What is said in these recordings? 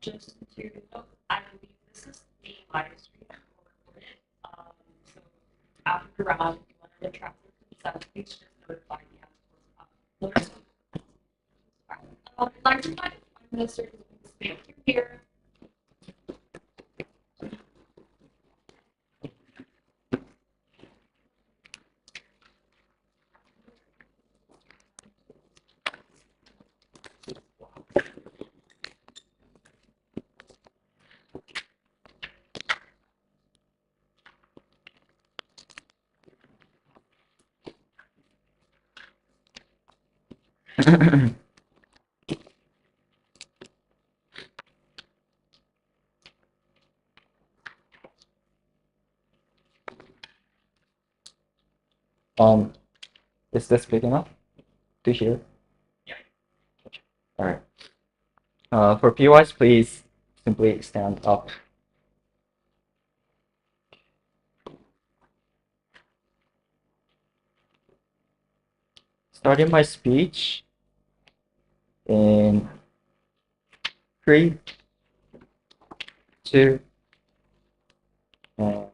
just to note, I believe this is the live stream recorded. So after the round, if you want to retract your consent, please just notify me afterwards. I'd like to find Mr. Thank you here. Is this big enough to hear? Yeah. Okay. All right. For POIs, please simply stand up. Starting my speech in 3, 2, and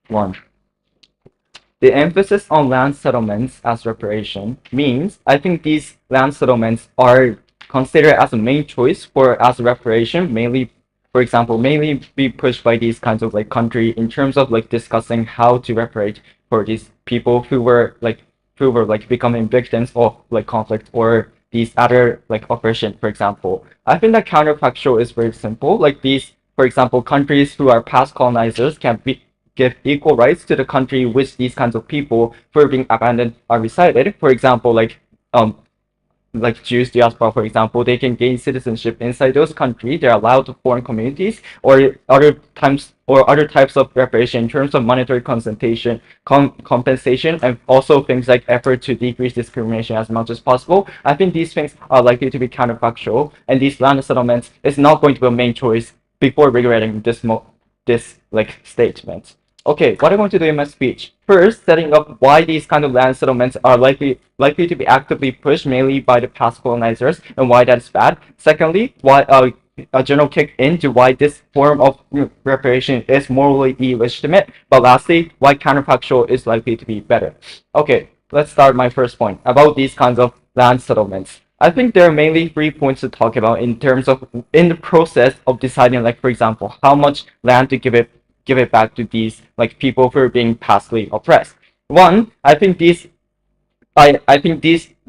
1. The emphasis on land settlements as reparation means I think these land settlements are considered as a main choice for as reparation, mainly, for example, mainly be pushed by these kinds of like country in terms of like discussing how to reparate for these people who were like becoming victims of like conflict or these other like oppression, for example. I think that counterfactual is very simple. Like these, for example, countries who are past colonizers can be give equal rights to the country which these kinds of people who are being abandoned are resided. For example, like Jews diaspora, for example, they can gain citizenship inside those countries. They're allowed to form communities or other types of reparation in terms of monetary compensation, and also things like effort to decrease discrimination as much as possible. I think these things are likely to be counterfactual, and these land settlements is not going to be a main choice before regretting this like statement. Okay, what I'm going to do in my speech. First, setting up why these kind of land settlements are likely to be actively pushed mainly by the past colonizers and why that's bad. Secondly, why a general kick into why this form of reparation is morally illegitimate. But lastly, why counterfactual is likely to be better. Okay, let's start my first point about these kinds of land settlements. I think there are mainly 3 points to talk about in terms of in the process of deciding, like for example, how much land to give it back to these like people who are being pastly oppressed. One, I think these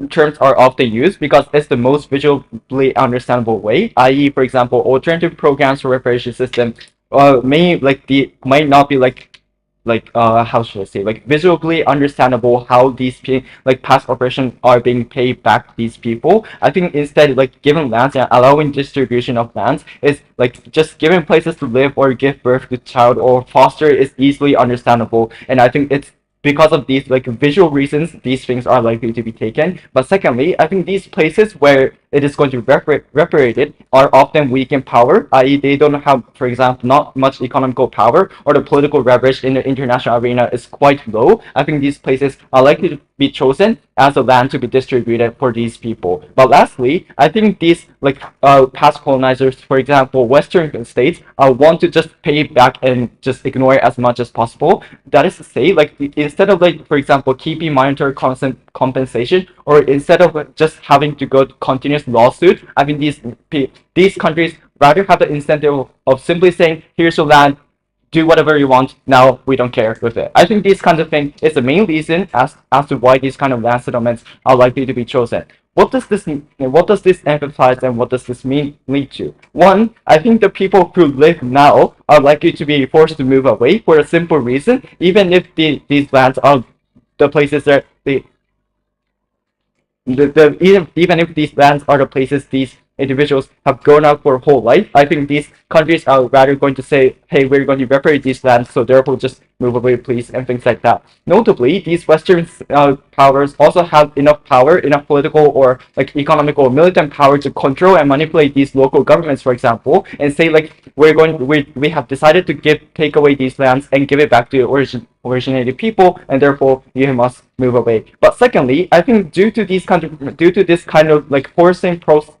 terms are often used because it's the most visually understandable way, i.e., for example, alternative programs for reparation system might not be how should I say, like visually understandable how these like past operations are being paid back to these people. I think instead like giving lands and allowing distribution of lands is like just giving places to live or give birth to child or foster is easily understandable, and I think it's because of these like visual reasons these things are likely to be taken. But secondly, I think these places where it is going to be reparated are often weak in power, i.e. they don't have, for example, not much economical power, or the political leverage in the international arena is quite low. I think these places are likely to be chosen as a land to be distributed for these people. But lastly, I think these like past colonizers, for example, Western states, want to just pay it back and just ignore it as much as possible. That is to say, like instead of like, for example, keeping monetary constant compensation, or instead of just having to go to continuous lawsuit, I mean these countries rather have the incentive of simply saying, here's your land, do whatever you want. Now we don't care with it. I think this kind of thing is the main reason as to why these kind of land settlements are likely to be chosen. What does this mean? What does this emphasize, and what does this mean lead to? One, I think the people who live now are likely to be forced to move away for a simple reason. Even if these lands are the places that even if these lands are the places these individuals have grown up for whole life, I think these countries are rather going to say, hey, we're going to reparate these lands, so therefore just move away, please, and things like that. Notably, these Western powers also have enough power, enough political or like economic or militant power to control and manipulate these local governments, for example, and say like we have decided to take away these lands and give it back to originated people, and therefore you must move away. But secondly, I think due to this kind of like forcing process.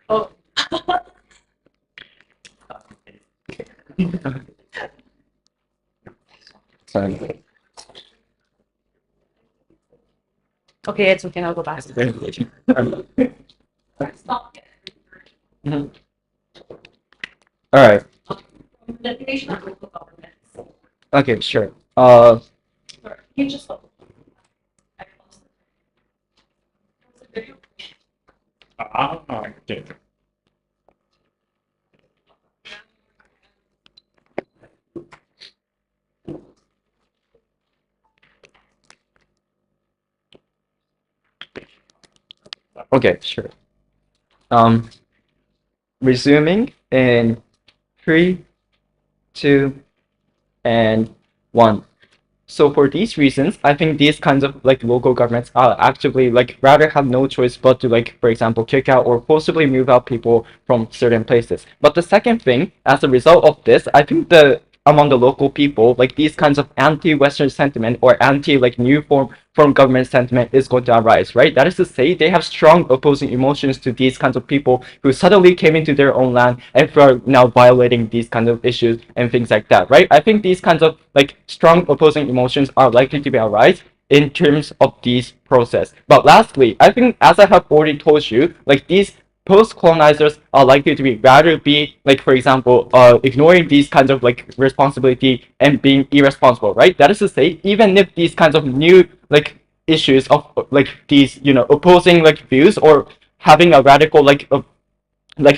Oh, Sorry. okay, it's okay. I'll go back. Stop. Mhm. All right. Definition of local governments. Okay, sure. Sorry, you just look. I lost it. Okay. Okay, sure. Um, resuming in three, two, and one. So for these reasons, I think these kinds of like local governments are actually like rather have no choice but to like, for example, kick out or forcibly move out people from certain places. But the second thing, as a result of this, I think the among the local people, like these kinds of anti-Western sentiment or anti like new form government sentiment is going to arise, right? That is to say, they have strong opposing emotions to these kinds of people who suddenly came into their own land and who are now violating these kinds of issues and things like that, right? I think these kinds of like strong opposing emotions are likely to be arise in terms of these process. But lastly, I think as I have already told you, like these post-colonizers are likely to be rather be like, for example, ignoring these kinds of like responsibility and being irresponsible, right? That is to say, even if these kinds of new like issues of like these opposing like views or having a radical like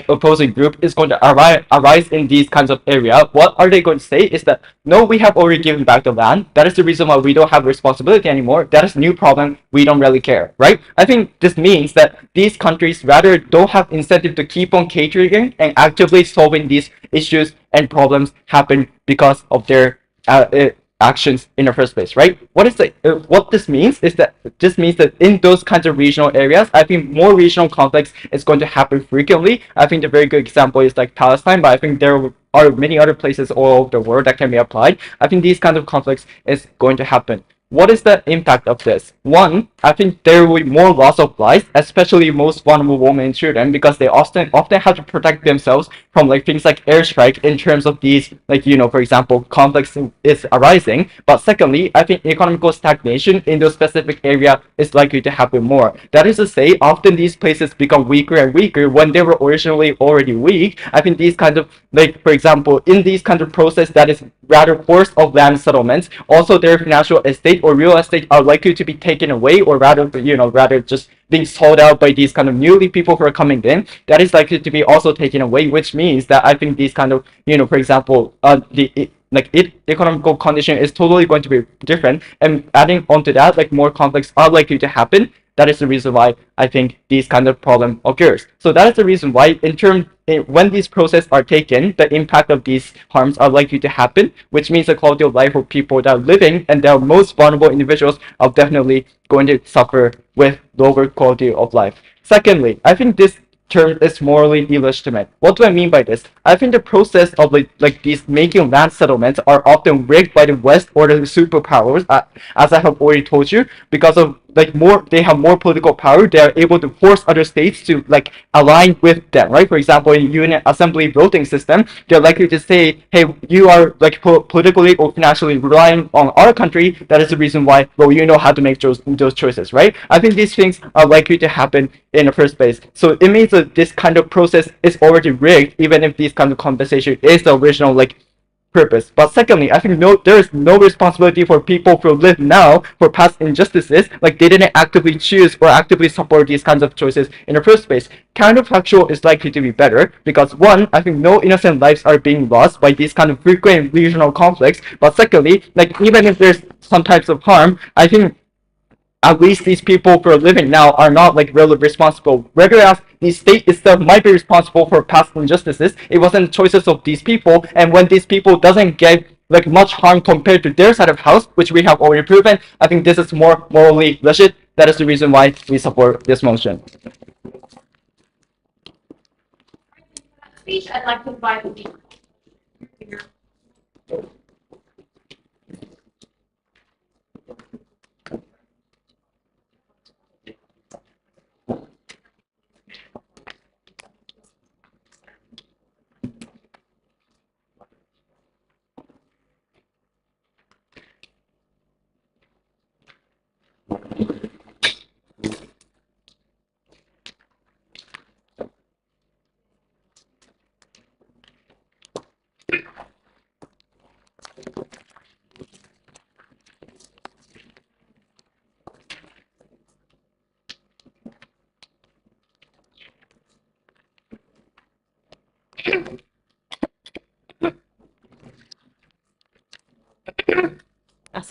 opposing group is going to arise in these kinds of area, what are they going to say is that no, we have already given back the land. That is the reason why we don't have responsibility anymore. That is a new problem. We don't really care, right? I think this means that these countries rather don't have incentive to keep on catering and actively solving these issues and problems happen because of their actions in the first place, right? What this means is that this means that in those kinds of regional areas, I think more regional conflicts is going to happen frequently. I think the very good example is like Palestine, but I think there are many other places all over the world that can be applied. I think these kinds of conflicts is going to happen. What is the impact of this? One, I think there will be more loss of life, especially most vulnerable women and children, because they often have to protect themselves from like things like airstrike in terms of these like for example conflicts is arising. But secondly, I think economical stagnation in those specific area is likely to happen more. That is to say, often these places become weaker and weaker when they were originally already weak. I think these kinds of like for example in these kinds of process that is rather forced of land settlements, also their financial estate or real estate are likely to be taken away, or rather just being sold out by these kind of newly people who are coming in. That is likely to be also taken away, which means that I think these kind of for example economical condition is totally going to be different, and adding onto that like more conflicts are likely to happen. That is the reason why I think these kind of problem occurs. So that is the reason why when these processes are taken, the impact of these harms are likely to happen, which means the quality of life of people that are living and that are most vulnerable individuals are definitely going to suffer with lower quality of life. Secondly, I think this term is morally illegitimate. What do I mean by this? I think the process of like these making land settlements are often rigged by the West or the superpowers, as I have already told you, because of like more they have more political power. They are able to force other states to like align with them, right? For example, in unit assembly voting system, they're likely to say, hey, you are like politically or financially relying on our country. That is the reason why, well, you know how to make those choices, right? I think these things are likely to happen in the first place. So it means that this kind of process is already rigged, even if this kind of compensation is the original like purpose. But secondly, I think there is no responsibility for people who live now for past injustices. Like they didn't actively choose or actively support these kinds of choices in the first place. Counterfactual is likely to be better because one, I think no innocent lives are being lost by these kind of frequent regional conflicts. But secondly, like even if there's some types of harm, I think at least these people who are living now are not like really responsible. Whereas the state itself might be responsible for past injustices. It wasn't the choices of these people, and when these people doesn't get like much harm compared to their side of house, which we have already proven, I think this is more morally legit. That is the reason why we support this motion. Speech, I'd like to invite the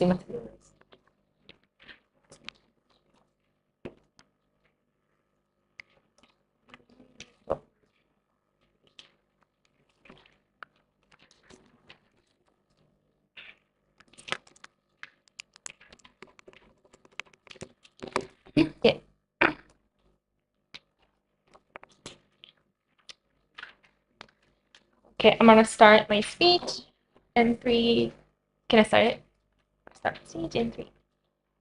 see materials. Yeah. Okay, I'm gonna start my speech in 3. Can I start it? Start speech in 3.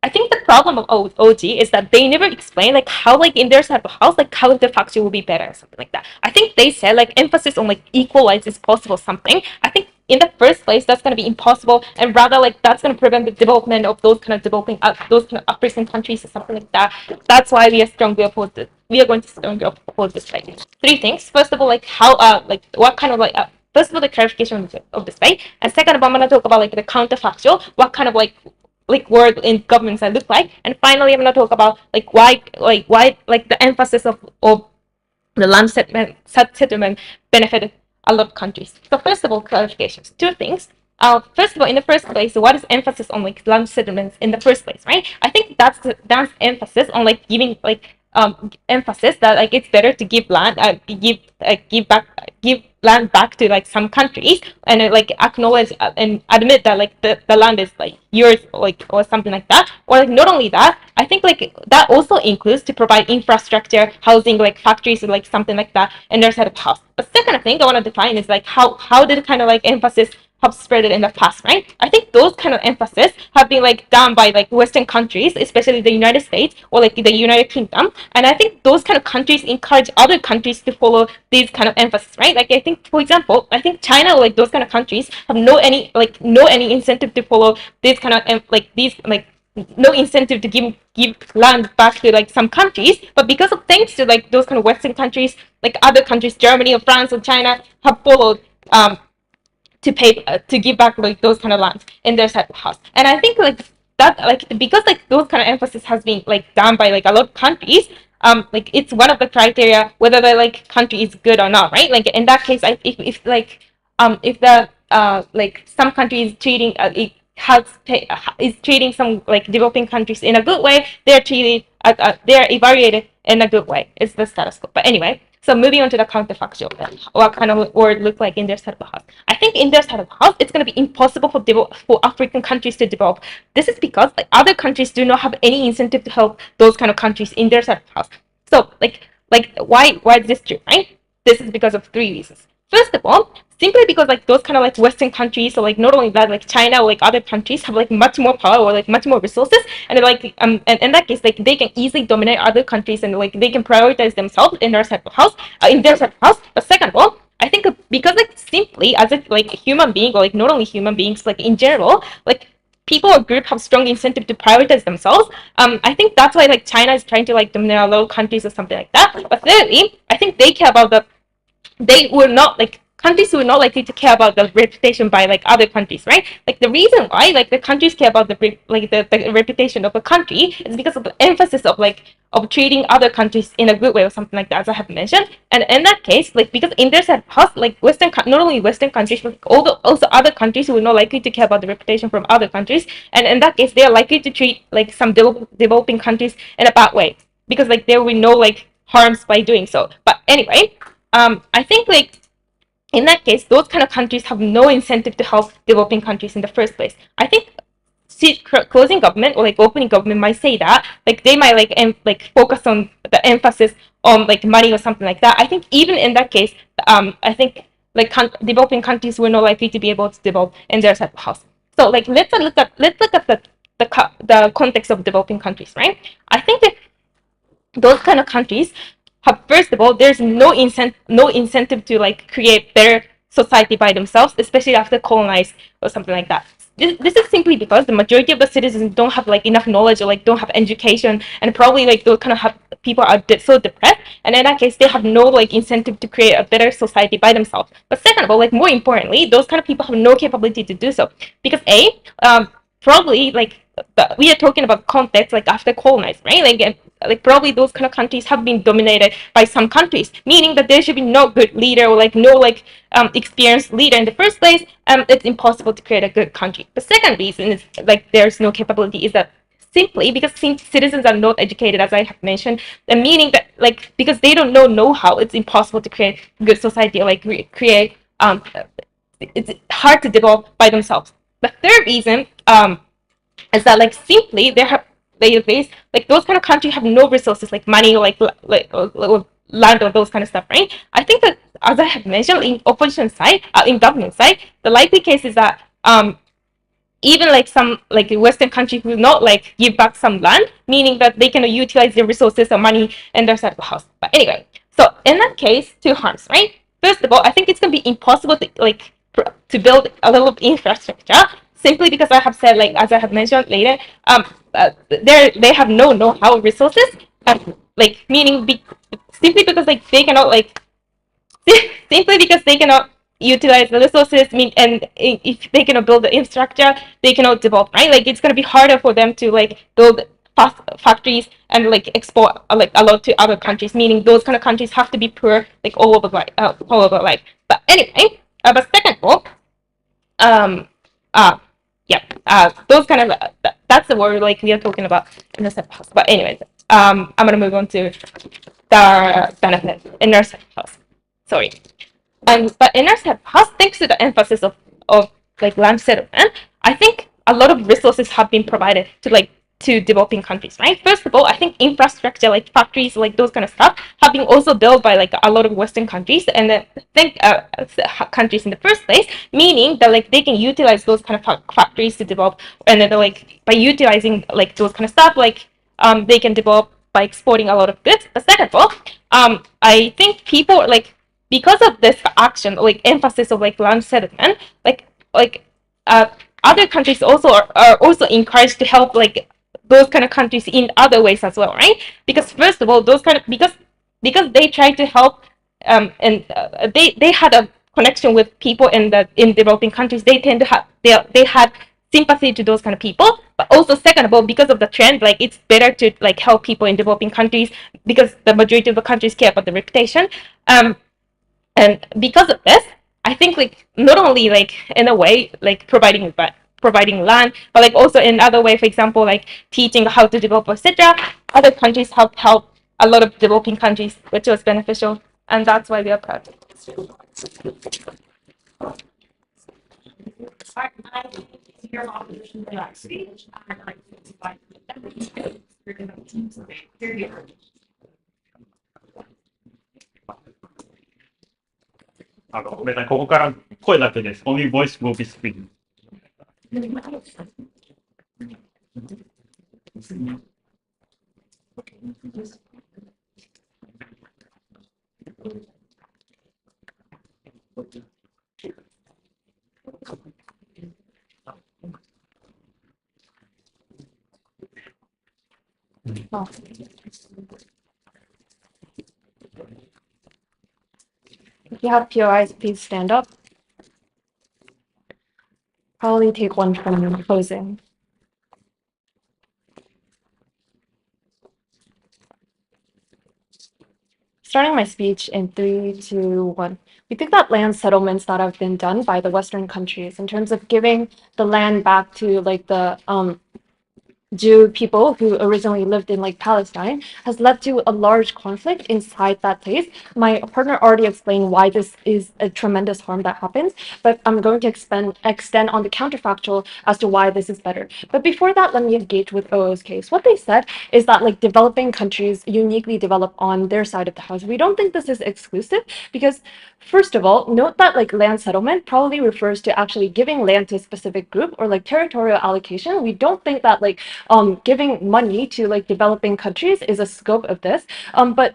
I think the problem of OG is that they never explain like how like in their type of house like how the factory will be better or something like that. I think they said like emphasis on like equalize is possible something. I think in the first place that's gonna be impossible, and rather like that's gonna prevent the development of those kind of developing those kind of uprising countries or something like that. That's why we are strongly opposed. We are going to strongly oppose this right. 3 things. First of all, like how like what kind of like first of all the clarification of this right, and second of all I'm gonna talk about like the counterfactual, what kind of like work in governments that look like, and finally I'm gonna talk about like why like the emphasis of the land settlement benefited a lot of countries. So first of all, clarifications. 2 things. First of all, in the first place, what is emphasis on like land settlements in the first place, right? I think that's emphasis on like giving like emphasis that like it's better to give land give land back to like some countries, and like acknowledge and admit that like the land is like yours, like or something like that. Or like not only that, I think like that also includes to provide infrastructure, housing, like factories or like something like that in their set of house. The second thing I want to define is like how did kind of like emphasis have spread it in the past, right? I think those kind of emphasis have been like done by like Western countries, especially the United States or like the United Kingdom, and I think those kind of countries encourage other countries to follow these kind of emphasis, right? Like I think, for example, I think China or like those kind of countries have no any incentive to follow these kind of like these like no incentive to give land back to like some countries, but because of thanks to like those kind of Western countries, like other countries, Germany or France or China, have followed to pay to give back like those kind of lands in their set of house. And I think like that like because like those kind of emphasis has been like done by like a lot of countries, like it's one of the criteria whether the like country is good or not, right? Like in that case, if like if the like some country is treating it has is treating some like developing countries in a good way, they're evaluated in a good way. It's the status quo. But anyway, so moving on to the counterfactual, what kind of word look like in their set of house? I think in their set of house, it's going to be impossible for African countries to develop. This is because like other countries do not have any incentive to help those kind of countries in their set of house. So like why is this true, right? This is because of 3 reasons. First of all, simply because like those kind of like Western countries, or like not only that, like China or like other countries have like much more power or like much more resources, and like and in that case, like they can easily dominate other countries, and like they can prioritize themselves in their set of house, But second of all, I think because like simply as a like human being, or like not only human beings, like in general, like people or group have strong incentive to prioritize themselves. I think that's why like China is trying to like dominate a lot of countries or something like that. But thirdly, I think they care about they were not like countries were not likely to care about the reputation by like other countries, right? Like the reason why like the countries care about the reputation of a country is because of the emphasis of like of treating other countries in a good way or something like that, as I have mentioned. And in that case, like because in their set like not only Western countries, but also other countries who are not likely to care about the reputation from other countries, and in that case, they are likely to treat like some developing countries in a bad way, because like there will be no like harms by doing so. But anyway, I think like in that case, those kind of countries have no incentive to help developing countries in the first place. I think closing government or like opening government might say that like they might like focus on the emphasis on like money or something like that. I think even in that case, I think like developing countries were not likely to be able to develop in their set of house. So like let's look at the context of developing countries, right? I think that those kind of countries have, first of all, there's no incentive to like create better society by themselves, especially after colonized or something like that. This is simply because the majority of the citizens don't have like enough knowledge, or like don't have education, and probably like those kind of people are so depressed, and in that case they have no like incentive to create a better society by themselves. But second of all, like more importantly, those kind of people have no capability to do so, because probably like we are talking about context like after colonized, right? Like probably those kind of countries have been dominated by some countries, meaning that there should be no good leader or like no like experienced leader in the first place. It's impossible to create a good country. The second reason is like there's no capability is that simply because citizens are not educated, as I have mentioned, the meaning that like because they don't know how, it's impossible to create good society or like create it's hard to develop by themselves. The third reason is that like simply like those kind of countries have no resources like money or or land or those kind of stuff, right? I think that as I have mentioned in opposition side, in government side, the likely case is that even like some like Western countries will not like give back some land, meaning that they can utilize their resources or money in their side of the house. But anyway, so in that case, two harms, right? First of all, I think it's gonna be impossible to like to build a little infrastructure simply because I have said like as I have mentioned later, they have no know-how resources, like meaning simply because like they cannot like simply because they cannot utilize the resources mean and if they cannot build the infrastructure they cannot develop, right? Like it's going to be harder for them to like build fast factories and like export like a lot to other countries, meaning those kind of countries have to be poor like all over like but anyway but second of all um uh yeah those kind of that's the word like we are talking about in the second house. But anyways I'm going to move on to the benefit in our second house. Sorry. But in our past, thanks to the emphasis of like land settlement, I think a lot of resources have been provided to like to developing countries, right? First of all, I think infrastructure like factories, like those kind of stuff, have been also built by like a lot of Western countries, and then think countries in the first place, meaning that like they can utilize those kind of factories to develop, and then like by utilizing like those kind of stuff, like they can develop by exporting a lot of goods. But second of all, I think people like because of this action, like emphasis of like land settlement, like uh, other countries also are also encouraged to help like those kind of countries in other ways as well, right? Because first of all, those kind of because they try to help and they had a connection with people in developing countries. They tend to have they had sympathy to those kind of people. But also second of all, because of the trend, like it's better to like help people in developing countries because the majority of the countries care about the reputation. And because of this, I think like not only like in a way like providing land, but like also in other way, for example, like teaching how to develop, etc. Other countries have helped a lot of developing countries, which was beneficial, and that's why we are proud. Your opposition to that speech, I'd like to invite you're going to teams here here. ごめんなさい、ここから声だけです。Only voice will be speaking. Oh. If you have POIs, please stand up. Probably take one from closing. Starting my speech in 3, 2, 1. We think that land settlements that have been done by the Western countries in terms of giving the land back to like the Jew people who originally lived in like Palestine has led to a large conflict inside that place. My partner already explained why this is a tremendous harm that happens, but I'm going to extend on the counterfactual as to why this is better. But before that, let me engage with OO's case. What they said is that like developing countries uniquely develop on their side of the house. We don't think this is exclusive because first of all, note that like land settlement probably refers to actually giving land to a specific group or like territorial allocation. We don't think that like giving money to like developing countries is a scope of this. But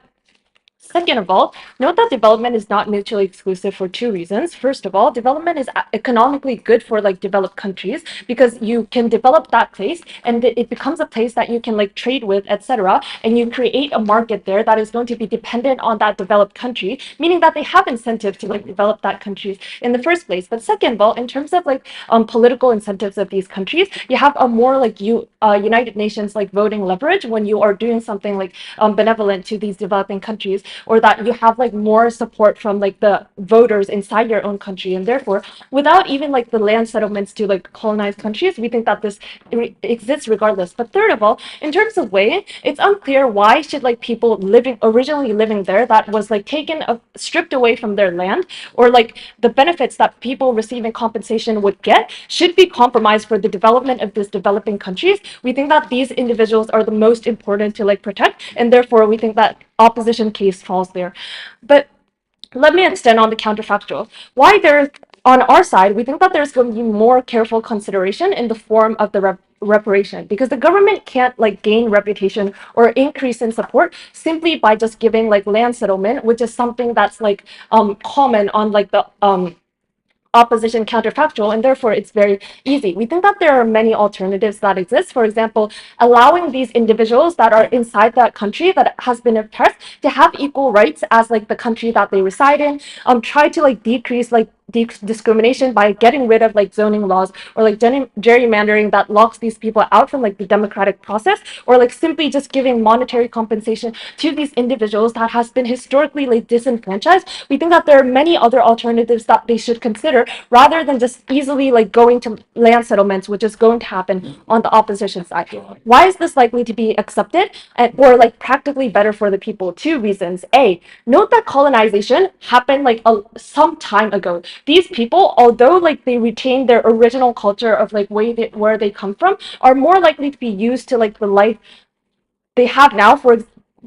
Second of all, note that development is not mutually exclusive for two reasons. First of all, development is economically good for like developed countries because you can develop that place and it becomes a place that you can like trade with, etc. And you create a market there that is going to be dependent on that developed country, meaning that they have incentive to like develop that country in the first place. But second of all, in terms of like political incentives of these countries, you have a more like United Nations like voting leverage when you are doing something like benevolent to these developing countries, or that you have like more support from like the voters inside your own country, and therefore without even like the land settlements to like colonize countries, we think that this exists regardless. But third of all, in terms of way, it's unclear why should like people originally living there that was like taken stripped away from their land, or like the benefits that people receiving compensation would get should be compromised for the development of this developing countries. We think that these individuals are the most important to like protect, and therefore we think that opposition case falls there. But let me extend on the counterfactual. Why there's on our side, we think that there's going to be more careful consideration in the form of the reparation, because the government can't like gain reputation or increase in support simply by just giving like land settlement, which is something that's like common on like the opposition counterfactual, and therefore it's very easy. We think that there are many alternatives that exist. For example, allowing these individuals that are inside that country that has been oppressed to have equal rights as like the country that they reside in. Try to like decrease like discrimination by getting rid of like zoning laws, or like gerrymandering that locks these people out from like the democratic process, or like simply just giving monetary compensation to these individuals that has been historically like disenfranchised. We think that there are many other alternatives that they should consider rather than just easily like going to land settlements, which is going to happen on the opposition side. Why is this likely to be accepted or like practically better for the people? Two reasons. A, note that colonization happened like some time ago. These people, although like they retain their original culture of like where they come from, are more likely to be used to like the life they have now.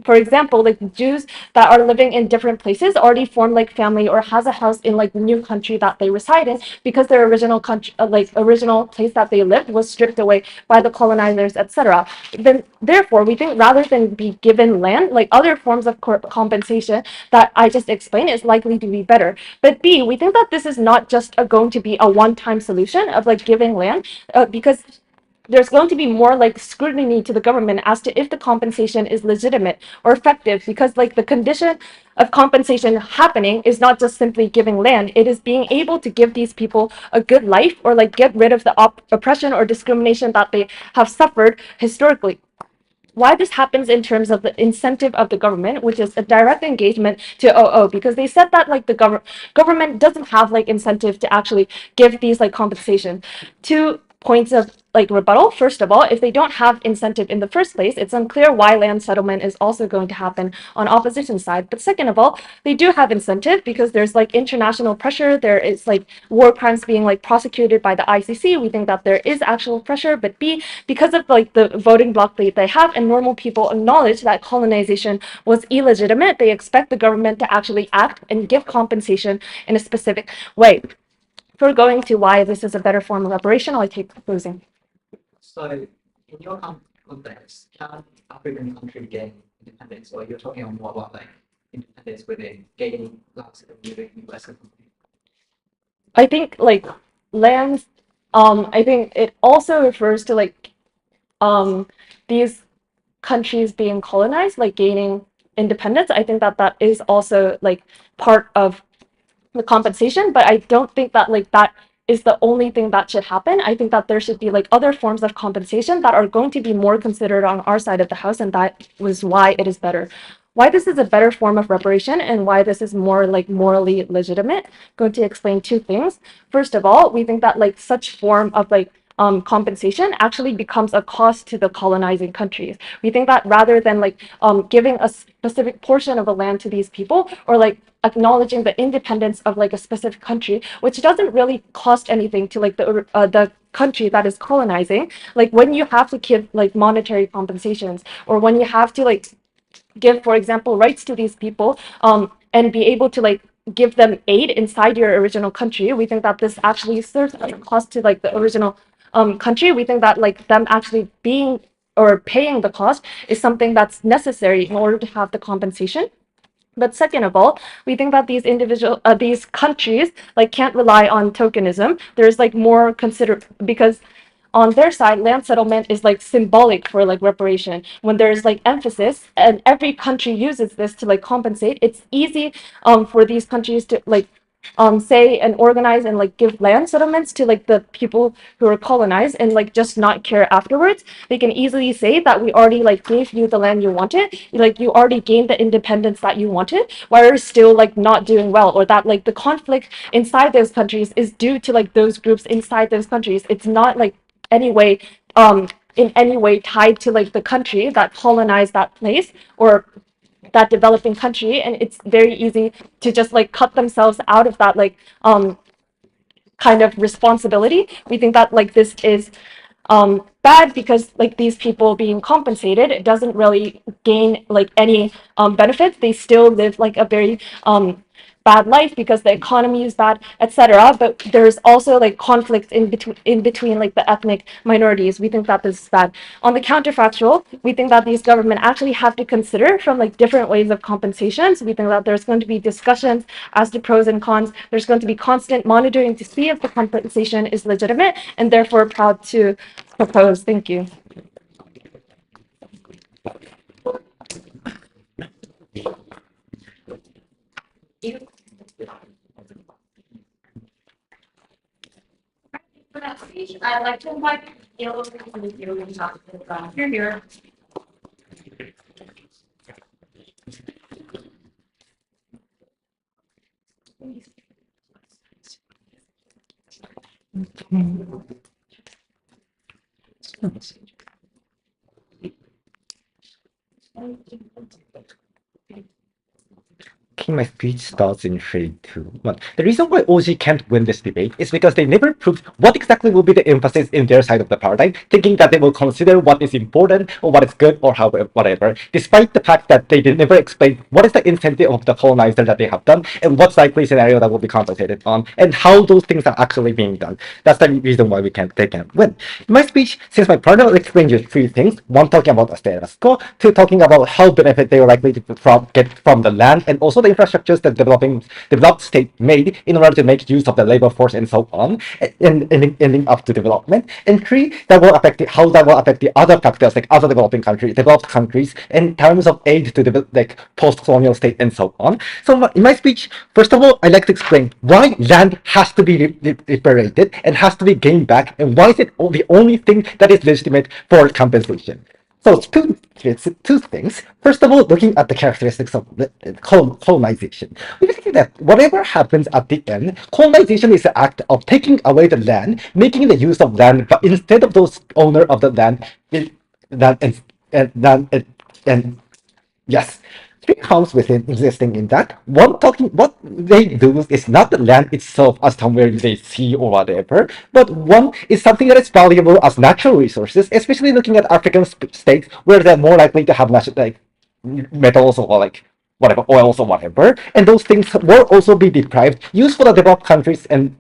For example, like Jews that are living in different places already form like family or has a house in like the new country that they reside in, because their original country, like original place that they lived, was stripped away by the colonizers, etc. Then, therefore, we think rather than be given land, like other forms of compensation that I just explained is likely to be better. But B, we think that this is not just going to be a one-time solution of like giving land, because there's going to be more like scrutiny to the government as to if the compensation is legitimate or effective, because like the condition of compensation happening is not just simply giving land, it is being able to give these people a good life, or like get rid of the oppression or discrimination that they have suffered historically. Why this happens in terms of the incentive of the government, which is a direct engagement to OO, because they said that like the government doesn't have like incentive to actually give these like compensation. 2 points of like rebuttal. First of all, if they don't have incentive in the first place, it's unclear why land settlement is also going to happen on opposition side. But second of all, they do have incentive because there's like international pressure. There is like war crimes being like prosecuted by the ICC. We think that there is actual pressure. But B, because of like the voting bloc they have, and normal people acknowledge that colonization was illegitimate, they expect the government to actually act and give compensation in a specific way. For going to why this is a better form of reparation, I'll take closing. So, in your context, can African country gain independence, or you're talking more about like independence within gaining lands within US country? I think like lands, I think it also refers to like these countries being colonized, like gaining independence. I think that that is also like part of the compensation, but I don't think that like that is the only thing that should happen. I think that there should be like other forms of compensation that are going to be more considered on our side of the house, and that was why it is better. Why this is a better form of reparation and why this is more like morally legitimate, I'm going to explain 2 things. First of all, we think that like such form of like compensation actually becomes a cost to the colonizing countries. We think that rather than like giving a specific portion of the land to these people, or like acknowledging the independence of like a specific country, which doesn't really cost anything to like the country that is colonizing, like when you have to give like monetary compensations, or when you have to like give, for example, rights to these people, and be able to like give them aid inside your original country, we think that this actually serves as a cost to like the original country. We think that like them actually being or paying the cost is something that's necessary in order to have the compensation. But second of all, we think that these countries like can't rely on tokenism. There's like more because on their side, land settlement is like symbolic for like reparation. When there's like emphasis, and every country uses this to like compensate, it's easy for these countries to like say and organize and like give land settlements to like the people who are colonized and like just not care afterwards. They can easily say that we already like gave you the land you wanted, like you already gained the independence that you wanted, while you're still like not doing well, or that like the conflict inside those countries is due to like those groups inside those countries. It's not like anyway in any way tied to like the country that colonized that place or that developing country, and it's very easy to just like cut themselves out of that like kind of responsibility. We think that like this is bad because like these people being compensated, it doesn't really gain like any benefits. They still live like a very bad life because the economy is bad, etc. But there's also like conflict in between like the ethnic minorities. We think that this is bad. On the counterfactual, we think that these government actually have to consider from like different ways of compensation. So we think that there's going to be discussions as to pros and cons. There's going to be constant monitoring to see if the compensation is legitimate, and therefore proud to propose. Thank you. For that speech, I'd like to invite Yellow from the Yoga talk. You're here. Okay, my speech starts in 3, 2, 1. The reason why OG can't win this debate is because they never proved what exactly will be the emphasis in their side of the paradigm, thinking that they will consider what is important or what is good or however, whatever, despite the fact that they never explain what is the incentive of the colonizer that they have done and what's likely scenario that will be compensated on and how those things are actually being done. That's the reason why they can't win. In my speech, since my partner will explain you 3 things, 1 talking about the status quo, 2 talking about how benefit they are likely to get from the land and also the infrastructures that developed state made in order to make use of the labor force and so on, and ending up to development. And 3, how that will affect the other factors like other developed countries in terms of aid to develop like post-colonial state and so on. So in my speech, first of all, I'd like to explain why land has to be reparated and has to be gained back, and why is it the only thing that is legitimate for compensation. So it's two things. First of all, looking at the characteristics of colonization, we think that whatever happens at the end, colonization is the act of taking away the land, making the use of land, but instead of those owner of the land, and yes, 3 comes within existing in that. One talking what they do is not the land itself as somewhere they see or whatever, but one is something that is valuable as natural resources, especially looking at African states where they're more likely to have natural like metals or like whatever oils or whatever, and those things will also be deprived, used for the developed countries and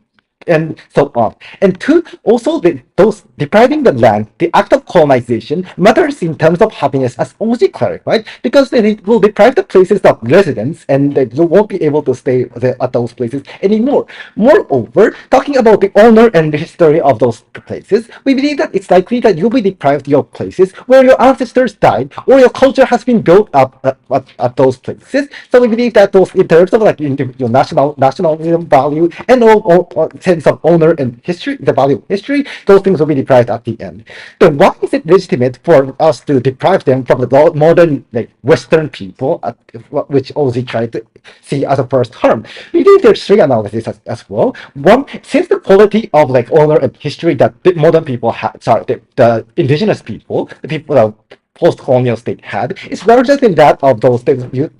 so on. And 2, also those depriving the land, the act of colonization matters in terms of happiness, as OG clarified, because then it will deprive the places of residents and that you won't be able to stay at those places anymore. Moreover, talking about the honor and the history of those places, we believe that it's likely that you'll be deprived of places where your ancestors died or your culture has been built up at those places. So we believe that those in terms of like your nationalism value and all sense of honor and history, the value of history, those things will be deprived at the end. Then why is it legitimate for us to deprive them from the modern like Western people, which OZ tried to see as a first harm? We think there's 3 analyses as well. 1, since the quality of like honor and history that the modern people had, the indigenous people, the people that post-colonial state had, is larger than that of those the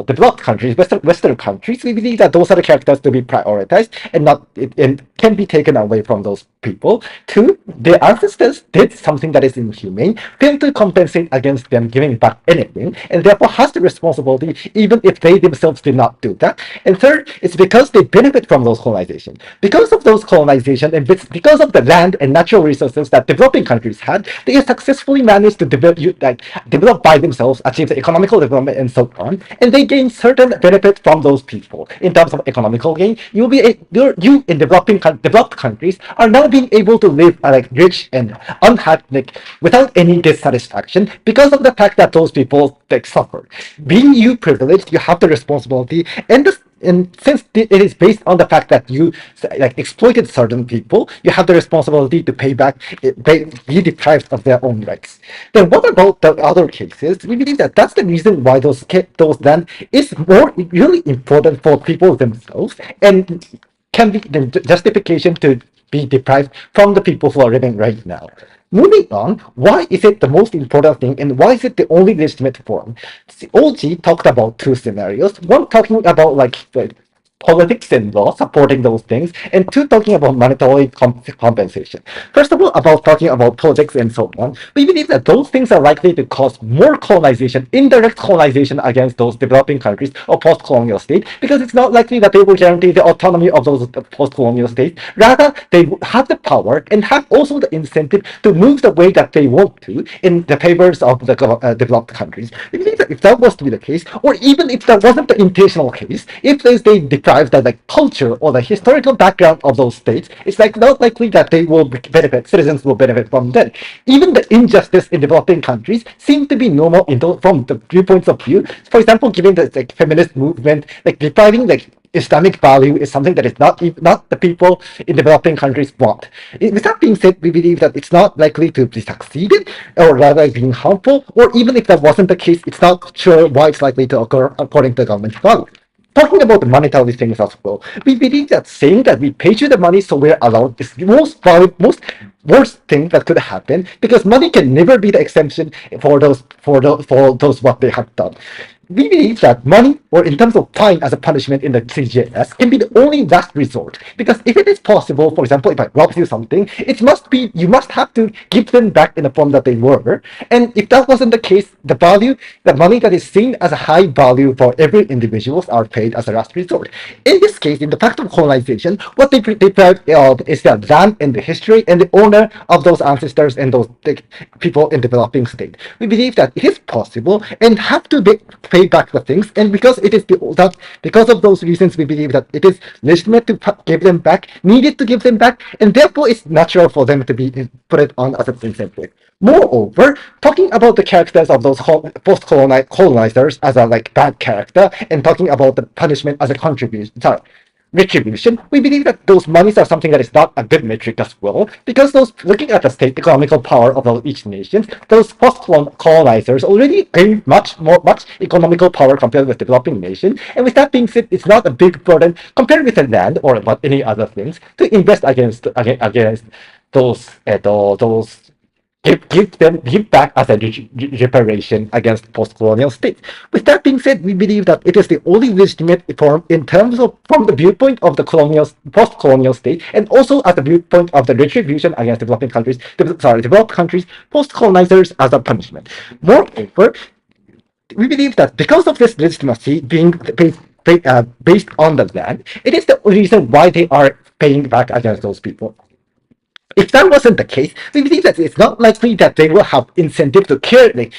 developed countries, Western countries. We believe that those are the characters to be prioritized and not and can be taken away from those people. Two, their ancestors did something that is inhumane, failed to compensate against them giving back anything, and therefore has the responsibility even if they themselves did not do that. And third, it's because they benefit from those colonization. Because of those colonization and because of the land and natural resources that developing countries had, they successfully managed to develop by themselves, achieve the economical development and so on, and they gain certain benefits from those people. In terms of economical gain, you in developed countries are now being able to live like rich and unhappy, like without any dissatisfaction because of the fact that those people like suffered. Being you privileged, you have the responsibility and since it is based on the fact that you like exploited certain people, you have the responsibility to pay back, be deprived of their own rights. Then what about the other cases? We believe that that's the reason why those land is more really important for people themselves and can be the justification to be deprived from the people who are living right now. Moving on, why is it the most important thing and why is it the only legitimate form? OG talked about two scenarios. One talking about like the politics and law supporting those things, and two talking about monetary compensation. First of all, about talking about politics and so on, we believe that those things are likely to cause more colonization, indirect colonization against those developing countries or post-colonial states, because it's not likely that they will guarantee the autonomy of those post-colonial states. Rather, they have the power and have also the incentive to move the way that they want to in the favors of the developed countries. We believe that if that was to be the case, or even if that wasn't the intentional case, if they deprive the like culture or the historical background of those states, it's like not likely that they will benefit, citizens will benefit from that. Even the injustice in developing countries seem to be normal from the viewpoints of view. For example, given the like feminist movement, like depriving like Islamic value is something that is not the people in developing countries want. With that being said, we believe that it's not likely to be succeeded, or rather being harmful, or even if that wasn't the case, it's not sure why it's likely to occur according to the government's value. Talking about the monetary things as well, we believe that saying that we paid you the money so we're allowed is the most worst thing that could happen, because money can never be the exemption for those what they have done. We believe that money, or in terms of fine as a punishment in the CJS, can be the only last resort. Because if it is possible, for example, if I rob you something, you must have to give them back in the form that they were. And if that wasn't the case, the money that is seen as a high value for every individuals are paid as a last resort. In this case, in the fact of colonization, what they deprive of is the land and the history and the owner of those ancestors and those people in developing state. We believe that it is possible and have to pay back the things, and because of those reasons, we believe that it is legitimate to give them back, needed to give them back, and therefore it's natural for them to be put it on as an incentive. Moreover, talking about the characters of those post-colonizers as a like bad character, and talking about the punishment as a retribution, we believe that those monies are something that is not a good metric as well, because those looking at the state economical power of each nation, those post-colonizers already gain much economical power compared with developing nations, and with that being said, it's not a big burden compared with the land or about any other things to invest against those give back as a reparation against post-colonial states. With that being said, we believe that it is the only legitimate form in terms of from the viewpoint of the post-colonial state, and also at the viewpoint of the retribution against developed countries, post-colonizers as a punishment. Moreover, we believe that because of this legitimacy being based on the land, it is the reason why they are paying back against those people. If that wasn't the case, we believe that it's not likely that they will have incentive to care like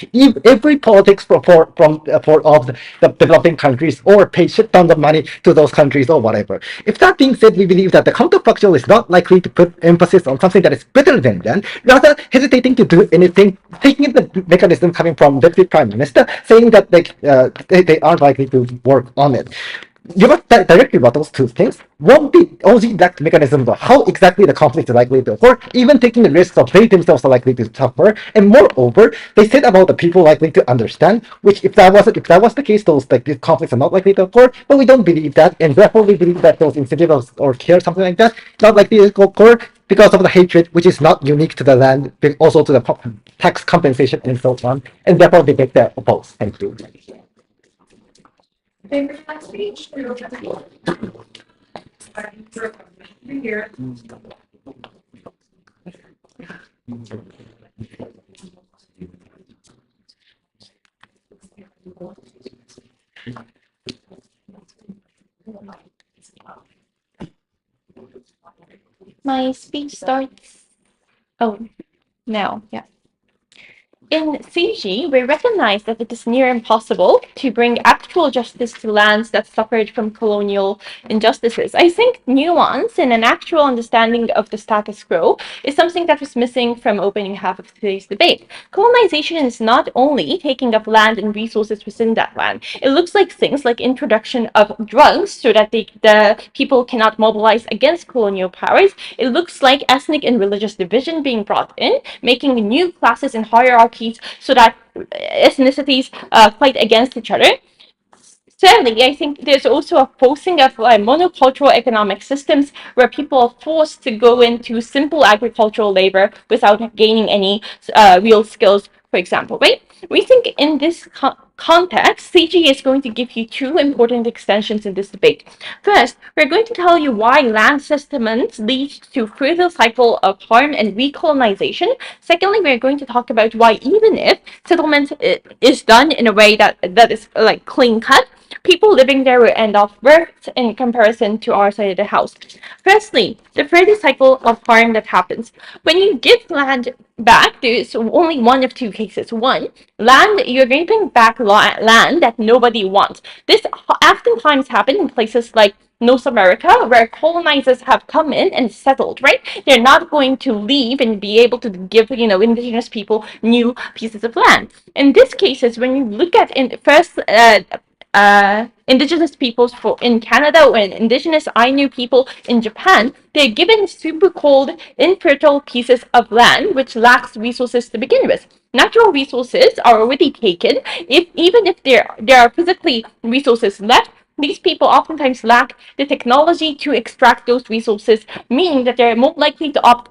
every politics for of the developing countries or pay shit tons of money to those countries or whatever. If that being said, we believe that the counterfactual is not likely to put emphasis on something that is better than them, rather hesitating to do anything, taking the mechanism coming from the prime minister, saying that they aren't likely to work on it. You must directly about those two things. One, the OG that mechanism of how exactly the conflict is likely to occur, even taking the risks of they themselves are likely to suffer. And moreover, they said about the people likely to understand, which if that was the case, those like these conflicts are not likely to occur. But we don't believe that, and therefore we believe that those incentives or care something like that not likely to occur because of the hatred, which is not unique to the land, but also to the tax compensation and so on, and therefore they get their oppose. Thank you. Thank you for that speech. Here. My speech starts. Oh, now, yeah. In CG, we recognize that it is near impossible to bring actual justice to lands that suffered from colonial injustices. I think nuance and an actual understanding of the status quo is something that was missing from opening half of today's debate. Colonization is not only taking up land and resources within that land. It looks like things like introduction of drugs so that the people cannot mobilize against colonial powers. It looks like ethnic and religious division being brought in, making new classes and hierarchies so that ethnicities fight against each other. Sadly, I think there's also a forcing of monocultural economic systems where people are forced to go into simple agricultural labor without gaining any real skills, for example, right? We think in this context, CG is going to give you two important extensions in this debate. First, we're going to tell you why land settlements lead to further cycle of harm and recolonization. Secondly, we're going to talk about why even if settlement is done in a way that is like clean cut, people living there will end up worse in comparison to our side of the house. Firstly, the further cycle of harm that happens. When you give land back, there's only one of two cases. One, land, you're giving back land that nobody wants. This oftentimes happens in places like North America, where colonizers have come in and settled, right? They're not going to leave and be able to give, indigenous people new pieces of land. In this cases, when you look at indigenous peoples in Canada or indigenous Ainu people in Japan, they're given super cold, infertile pieces of land which lacks resources to begin with. Natural resources are already taken. Even if there are physically resources left, these people oftentimes lack the technology to extract those resources, meaning that they're more likely to opt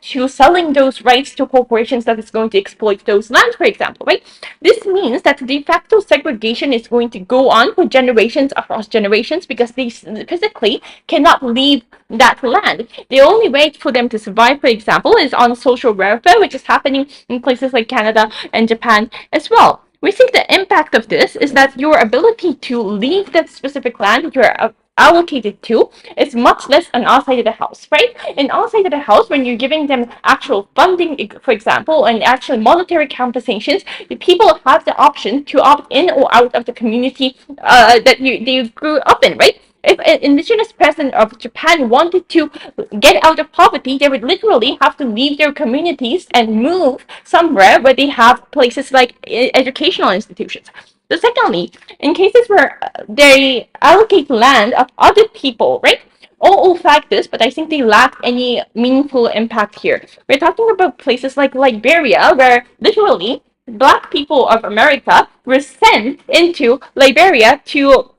to selling those rights to corporations that is going to exploit those lands, for example, right? This means that de facto segregation is going to go on for generations across generations because they physically cannot leave that land. The only way for them to survive, for example, is on social welfare, which is happening in places like Canada and Japan as well. We think the impact of this is that your ability to leave that specific land that you're allocated to is much less on our side of the house, right? In our side of the house, when you're giving them actual funding, for example, and actual monetary compensations, the people have the option to opt in or out of the community that they grew up in, right? If an indigenous president of Japan wanted to get out of poverty, they would literally have to leave their communities and move somewhere where they have places like educational institutions. So secondly, in cases where they allocate land of other people, right? All fact this, but I think they lack any meaningful impact here. We're talking about places like Liberia, where literally Black people of America were sent into Liberia to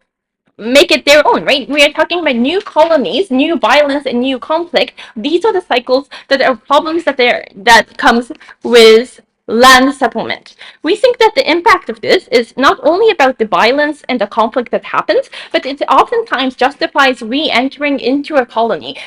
make it their own, right? We are talking about new colonies, new violence, and new conflict. These are the cycles that are problems that comes with land settlement. We think that the impact of this is not only about the violence and the conflict that happens, but it oftentimes justifies re-entering into a colony.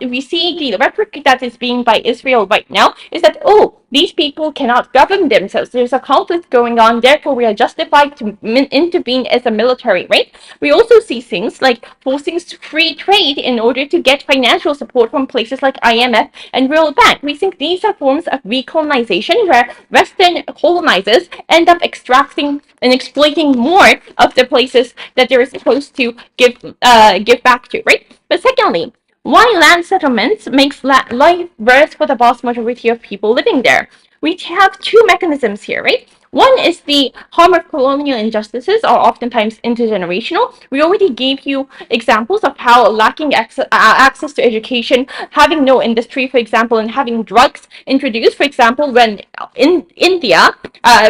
We see the rhetoric that is being by Israel right now is that, oh, these people cannot govern themselves. There's a conflict going on, therefore we are justified to intervene as a military, right? We also see things like forcing free trade in order to get financial support from places like IMF and World Bank. We think these are forms of recolonization where Western colonizers end up extracting and exploiting more of the places that they're supposed to give back to, right? But secondly, why land settlements makes life worse for the vast majority of people living there? We have two mechanisms here, right? One is the harm of colonial injustices are oftentimes intergenerational. We already gave you examples of how lacking access to education, having no industry, for example, and having drugs introduced, for example, when in India,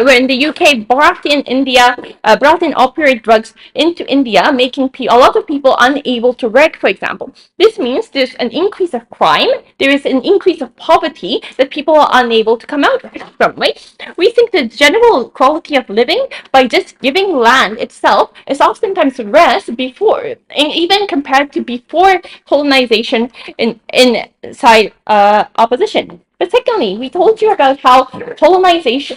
when the UK brought in opioid drugs into India, making a lot of people unable to work, for example. This means there's an increase of crime, there is an increase of poverty that people are unable to come out from, right? We think the general quality of living by just giving land itself is oftentimes worse before, and even compared to before colonization inside opposition. But secondly, we told you about how colonialism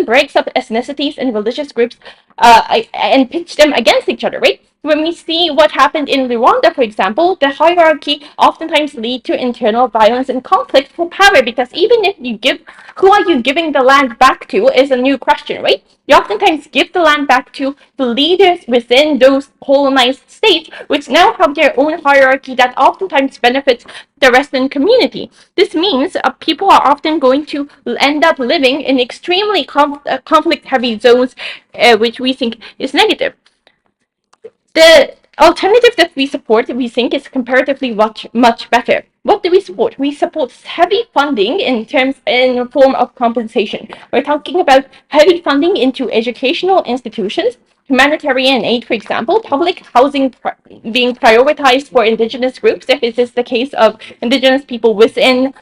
breaks up ethnicities and religious groups and pitch them against each other, right? When we see what happened in Rwanda, for example, the hierarchy oftentimes lead to internal violence and conflict for power, because even if you give, who are you giving the land back to is a new question, right? You oftentimes give the land back to the leaders within those colonized states, which now have their own hierarchy that oftentimes benefits the Western community. This means people are often going to end up living in extremely conflict-heavy zones, which we think is negative. The alternative that we support, we think, is comparatively much better. What do we support? We support heavy funding in form of compensation. We're talking about heavy funding into educational institutions, humanitarian aid, for example, public housing being prioritized for indigenous groups, if it is the case of indigenous people within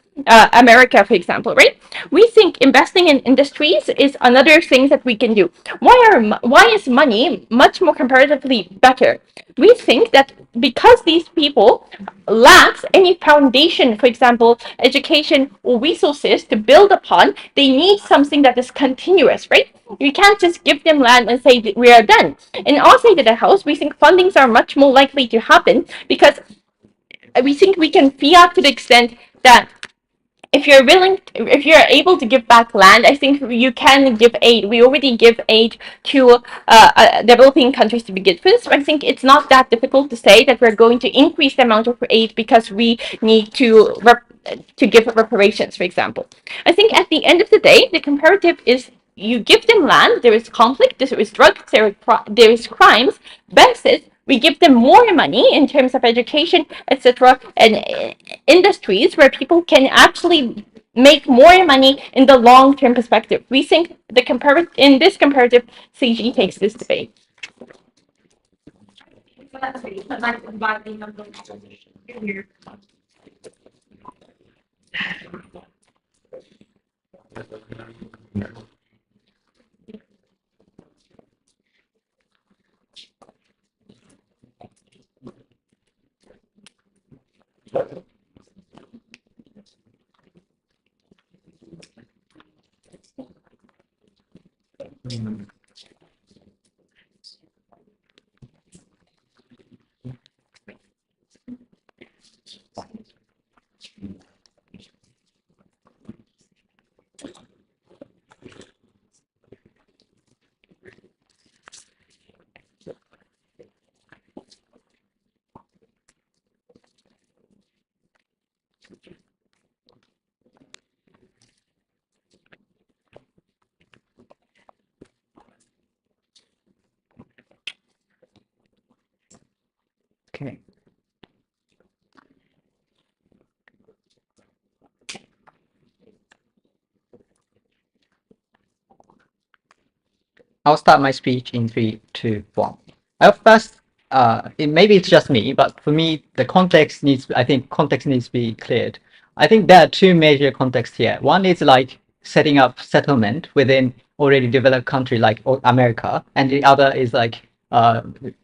America, for example, right? We think investing in industries is another thing that we can do. Why is money much more comparatively better? We think that because these people lacks any foundation, for example, education or resources to build upon, they need something that is continuous, right? You can't just give them land and say that we are done. In our side of the house, we think fundings are much more likely to happen because we think we can fiat to the extent that if you're able to give back land, I think you can give aid. We already give aid to developing countries to begin with. So I think it's not that difficult to say that we're going to increase the amount of aid because we need to give reparations, for example. I think at the end of the day, the comparative is you give them land, there is conflict, there is drugs, there is crimes, versus we give them more money in terms of education, etc., and industries where people can actually make more money in the long-term perspective. We think in this comparative, CG takes this debate. Okay. I'll start my speech in 3, 2, 1. First, maybe it's just me, but for me, I think context needs to be cleared. I think there are two major contexts here. One is like setting up settlement within already developed country like America, and the other is like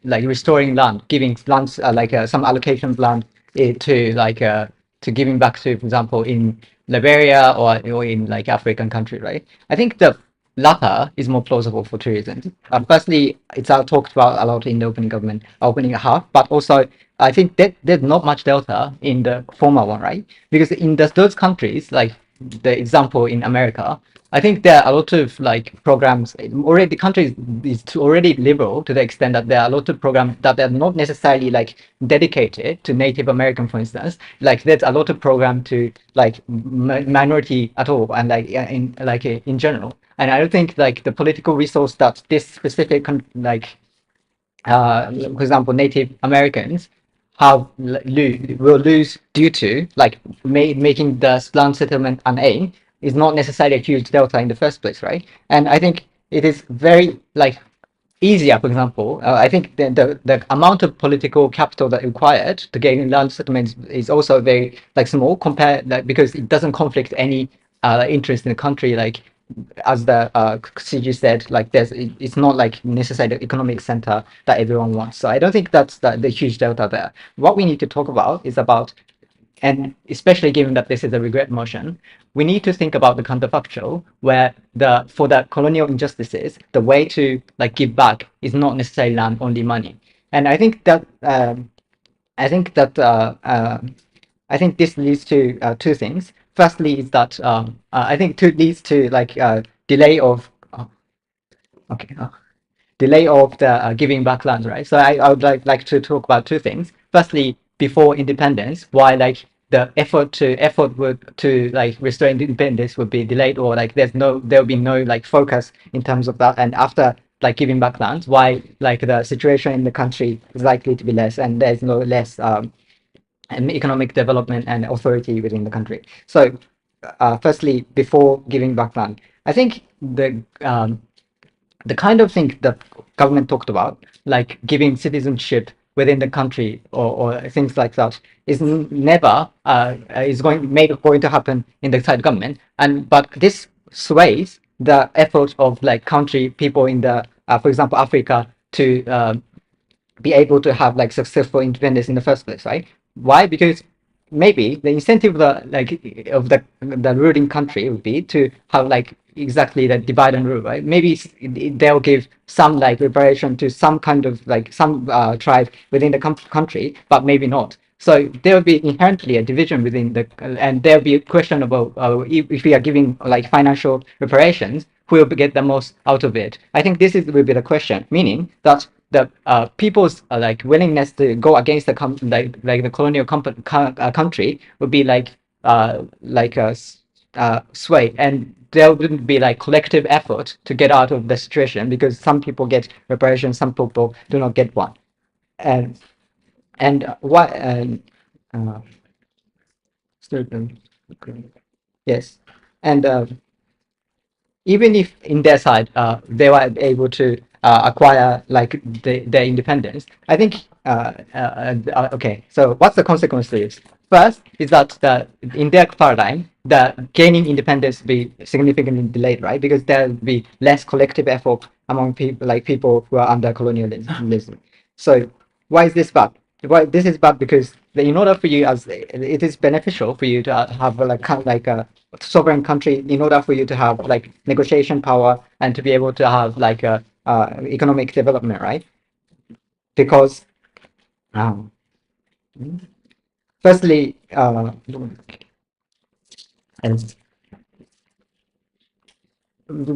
restoring land, giving lands some allocation of land to giving back to, for example, in Liberia or in like African country, right? I think the latter is more plausible for two reasons. Firstly, it's talked about a lot in the opening half, but also I think that there's not much delta in the former one, right? Because in those countries, like the example in America, I think there are a lot of like programs already. The country is already liberal to the extent that there are a lot of programs that are not necessarily like dedicated to Native American, for instance. Like there's a lot of program to like minority at all, and in general. And I don't think like the political resource that this specific for example, Native Americans will lose due to like making the land settlement an aim is not necessarily a huge delta in the first place, right? And I think it is very like easier, for example. I think the amount of political capital that required to gain land settlements is also very like small compared because it doesn't conflict any interest in the country, like as the CG said, like it's not like necessarily the economic center that everyone wants. So I don't think that's the huge delta there. What we need to talk about is about and especially given that this is a regret motion, we need to think about the counterfactual, where for the colonial injustices, the way to like give back is not necessarily land, only money. And I think that I think this leads to two things. Firstly, is that I think two leads to like delay of okay delay of the giving back land, right? So I would like to talk about two things. Firstly, before independence, why like the effort would to like restore independence would be delayed, or like there'll be no like focus in terms of that. And after like giving back lands, why like the situation in the country is likely to be less, and there's no less and economic development and authority within the country. So, firstly, before giving back land, I think the kind of thing that government talked about, like giving citizenship within the country or things like that, is never going to happen in the side government. And but this sways the effort of like country people in the, for example, Africa to be able to have like successful independence in the first place, right? Why? Because maybe the incentive of the ruling country would be to have like exactly the divide and rule, right? Maybe they'll give some like reparation to some kind of like some tribe within the country, but maybe not. So there will be inherently a division within the, and there'll be a question about if we are giving like financial reparations, who will get the most out of it? I think this will be the question, meaning that the people's like willingness to go against the like the colonial country would be like a sway, and there wouldn't be like collective effort to get out of the situation, because some people get reparation, some people do not get one. And what uh, certain yes, and even if in their side they were able to acquire like their independence, I think okay, so what's the consequence is? First is that in their paradigm, the gaining independence will be significantly delayed, right? Because there will be less collective effort among people who are under colonialism. So why is this bad? Why this is bad? Because in order for you, as it is beneficial for you to have like kind of like a sovereign country, in order for you to have like negotiation power and to be able to have like a economic development, right? Because um, firstly, and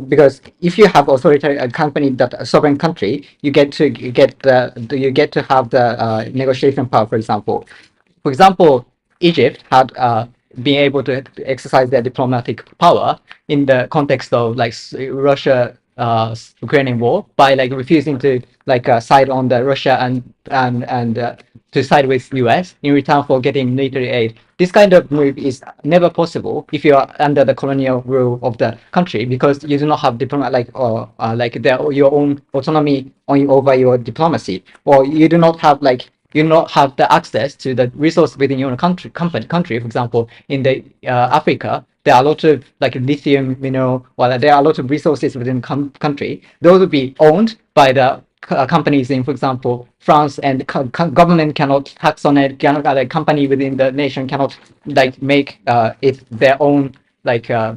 because if you have authoritarian company, that a sovereign country, you get to have the negotiation power. For example, Egypt had been able to exercise their diplomatic power in the context of like Russia Ukrainian war by like refusing to like side on the Russia and to side with US in return for getting military aid. This kind of move is never possible if you are under the colonial rule of the country, because you do not have diplomat your own autonomy over your diplomacy, or you do not have like you not have the access to the resource within your country. For example, in the Africa, there are a lot of like lithium mineral, well, there are a lot of resources within country. Those would be owned by the companies in, for example, France, and government cannot tax on it. Cannot, like company within the nation cannot like make it their own like uh,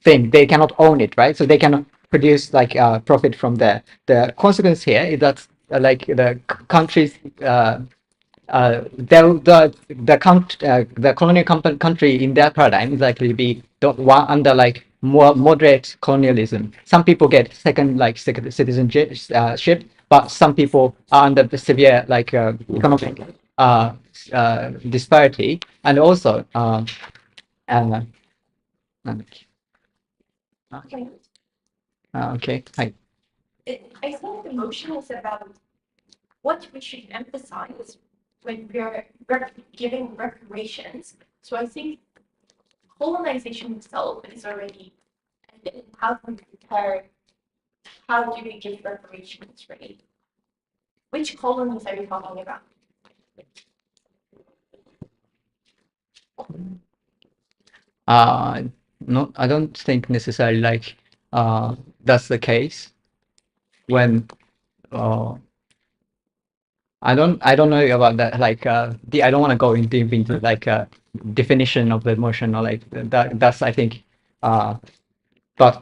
thing. They cannot own it, right? So they cannot produce like profit from there. The consequence here is that like the countries the colonial country in their paradigm is likely to be under like more moderate colonialism. Some people get second citizenship, but some people are under the severe like economic disparity, and also uh, Okay. okay. Hi. I think the motion is about what we should emphasize when we're giving reparations. So I think colonization itself is already, and then how do we prepare, how do we give reparations, right? Which colonies are we talking about? No, I don't think necessarily like that's the case when uh, I don't know about that. Like, I don't want to go in deep into like definition of the emotion or like that. That's I think. But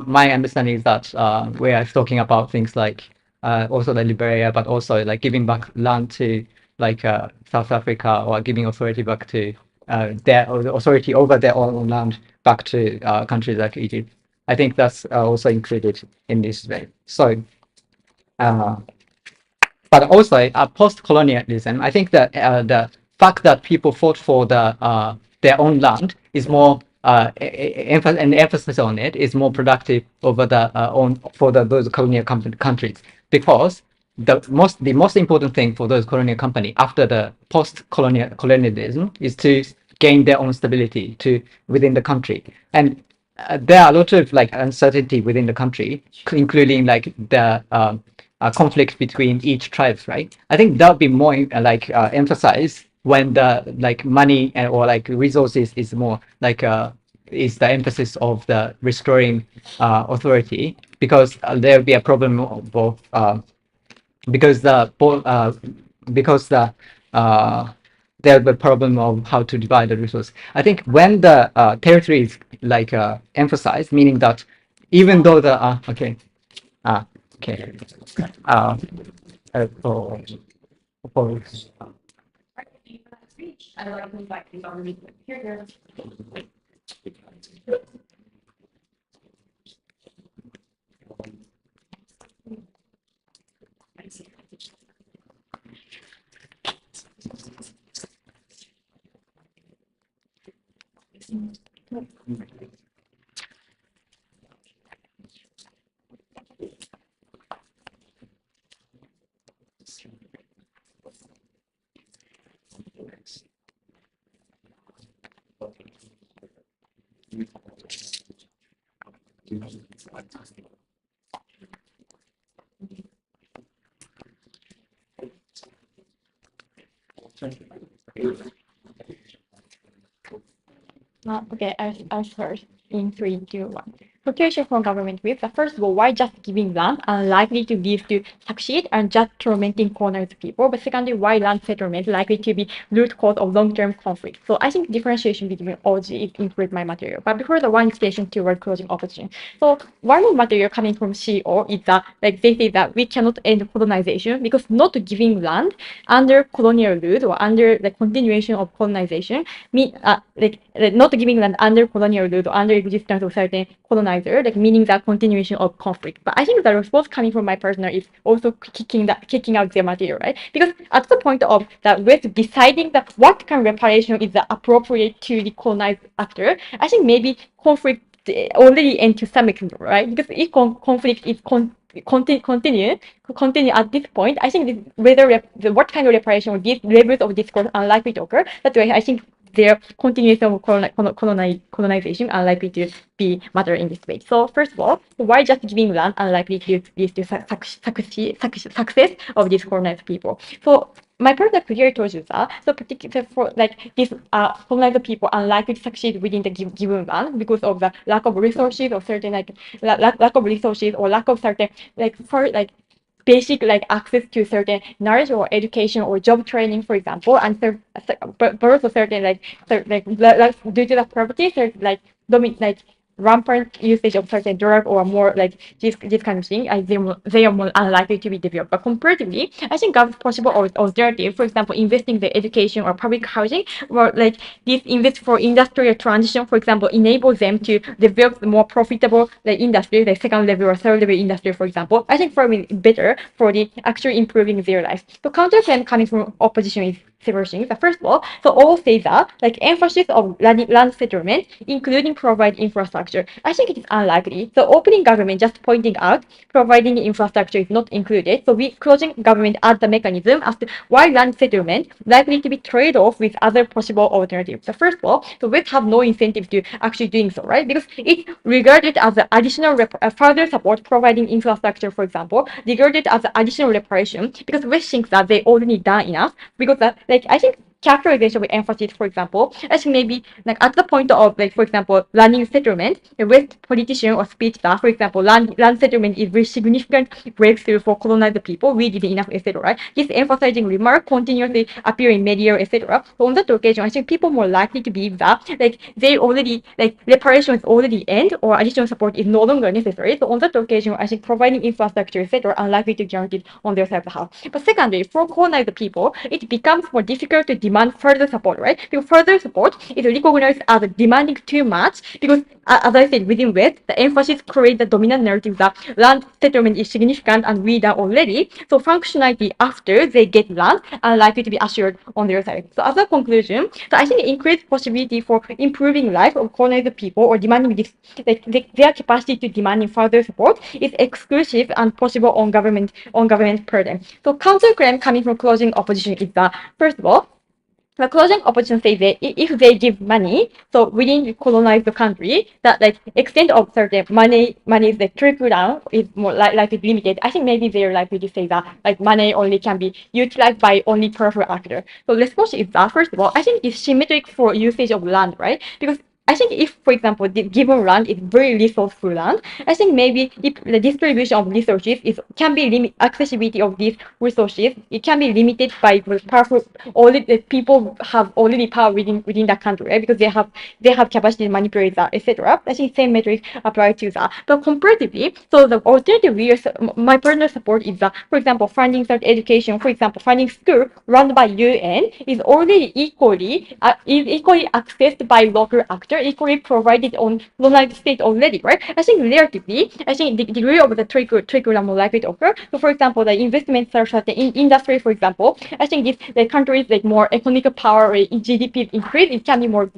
my understanding is that we are talking about things like also the Liberia, but also like giving back land to like South Africa, or giving authority back to or the authority over their own land back to countries like Egypt. I think that's also included in this way. So. Uh, but also post-colonialism, I think that the fact that people fought for their own land is more an emphasis on it is more productive over the own for those colonial countries, because the most important thing for those colonial company after the colonialism is to gain their own stability to within the country. And there are a lot of like uncertainty within the country, including like the conflict between each tribes, right? I think that would be more emphasized when the like money or like resources is more like is the emphasis of the restoring authority, because there will be a problem of both because the because the there'll be a problem of how to divide the resource. I think when the territory is like emphasized, meaning that even though the okay okay uh, for, for I like the fact he's already here. Okay, I'll start in 3, 2, 1. Protection from government with the first of all, why just giving land unlikely to give to succeed and just tormenting corners people, but secondly, why land settlement likely to be root cause of long-term conflict. So I think differentiation between OG is include my material. But before the one extension toward closing opposition. So one material coming from CO is that like they say that we cannot end colonization because not giving land under colonial rule or under the continuation of colonization mean not giving land under colonial rule or under existence of certain colonizer, like meaning that continuation of conflict. But I think the response coming from my partner is also kicking out their material, right? Because at the point of that with deciding that what kind of reparation is the appropriate to the colonized actor, I think maybe conflict already end to some extent, right? Because if conflict is continue at this point, I think whether what kind of reparation or these levels of discourse are likely to occur. That's why I think their continuation of colonization unlikely to be matter in this way. So first of all, why just giving land unlikely to lead to success of these colonized people? So my product here told you that, so particularly for like these colonized people unlikely to succeed within the given land because of the lack of resources or certain like lack of resources or lack of certain like for like basic like access to certain knowledge or education or job training, for example, and but also certain like due to the property, like like rampant usage of certain drug or more like this kind of thing, they are more unlikely to be developed. But comparatively, I think a possible alternative, for example, investing in the education or public housing, or like this invest for industrial transition, for example, enable them to develop more profitable like industry, like second level or third level industry, for example. I think for me better for the actually improving their life. So counterclaim coming from opposition is several things. First of all, so all say that like emphasis of land settlement, including provide infrastructure. I think it is unlikely. So opening government just pointing out providing infrastructure is not included. So we closing government as the mechanism as to why land settlement likely to be trade off with other possible alternatives. So first of all, so we have no incentive to actually doing so, right? Because it's regarded as an additional further support providing infrastructure, for example, regarded as additional reparation because we think that they already done enough because like I think characterization with emphasis, for example, I think maybe like at the point of like, for example, landing settlement, with politician or speech that, for example, land settlement is very significant breakthrough for colonized people. We did enough, etc. Right? This emphasizing remark continuously appear in media, etc. So on that occasion, I think people more likely to believe that like they already like reparation is already end or additional support is no longer necessary. So on that occasion, I think providing infrastructure, etc., unlikely to guarantee on their side of the house. But secondly, for colonized people, it becomes more difficult to demand further support, right? Because further support is recognized as demanding too much because, as I said, within West, the emphasis creates the dominant narrative that land settlement is significant and we done already. So functionality after they get land are likely to be assured on their side. So as a conclusion, so I think increased possibility for improving life of colonized people or demanding this, like their capacity to demanding further support is exclusive and possible on government burden. So counterclaim coming from closing opposition is that first of all, the closing opposition says that if they give money, so within the colonized country, that like extent of certain money is like trickle down is more likely limited. I think maybe they're likely to say that like money only can be utilized by only powerful actor. So response is that first of all, I think it's symmetric for usage of land, right? Because I think if, for example, the given land is very resourceful land, I think maybe if the distribution of resources can be accessibility of these resources, it can be limited by powerful only the people have already power within that country, right? Because they have capacity to manipulate that, etc. I think same metrics apply to that. But comparatively, so the alternative views, my personal support is that, for example, funding such education, for example, funding school run by UN is already equally accessed by local actors, equally provided on United States already, right? I think relatively, I think the degree of the trickle are more likely to occur. So, for example, the investment such as the industry, for example, I think if the countries like more economic power or GDP increase, it can be more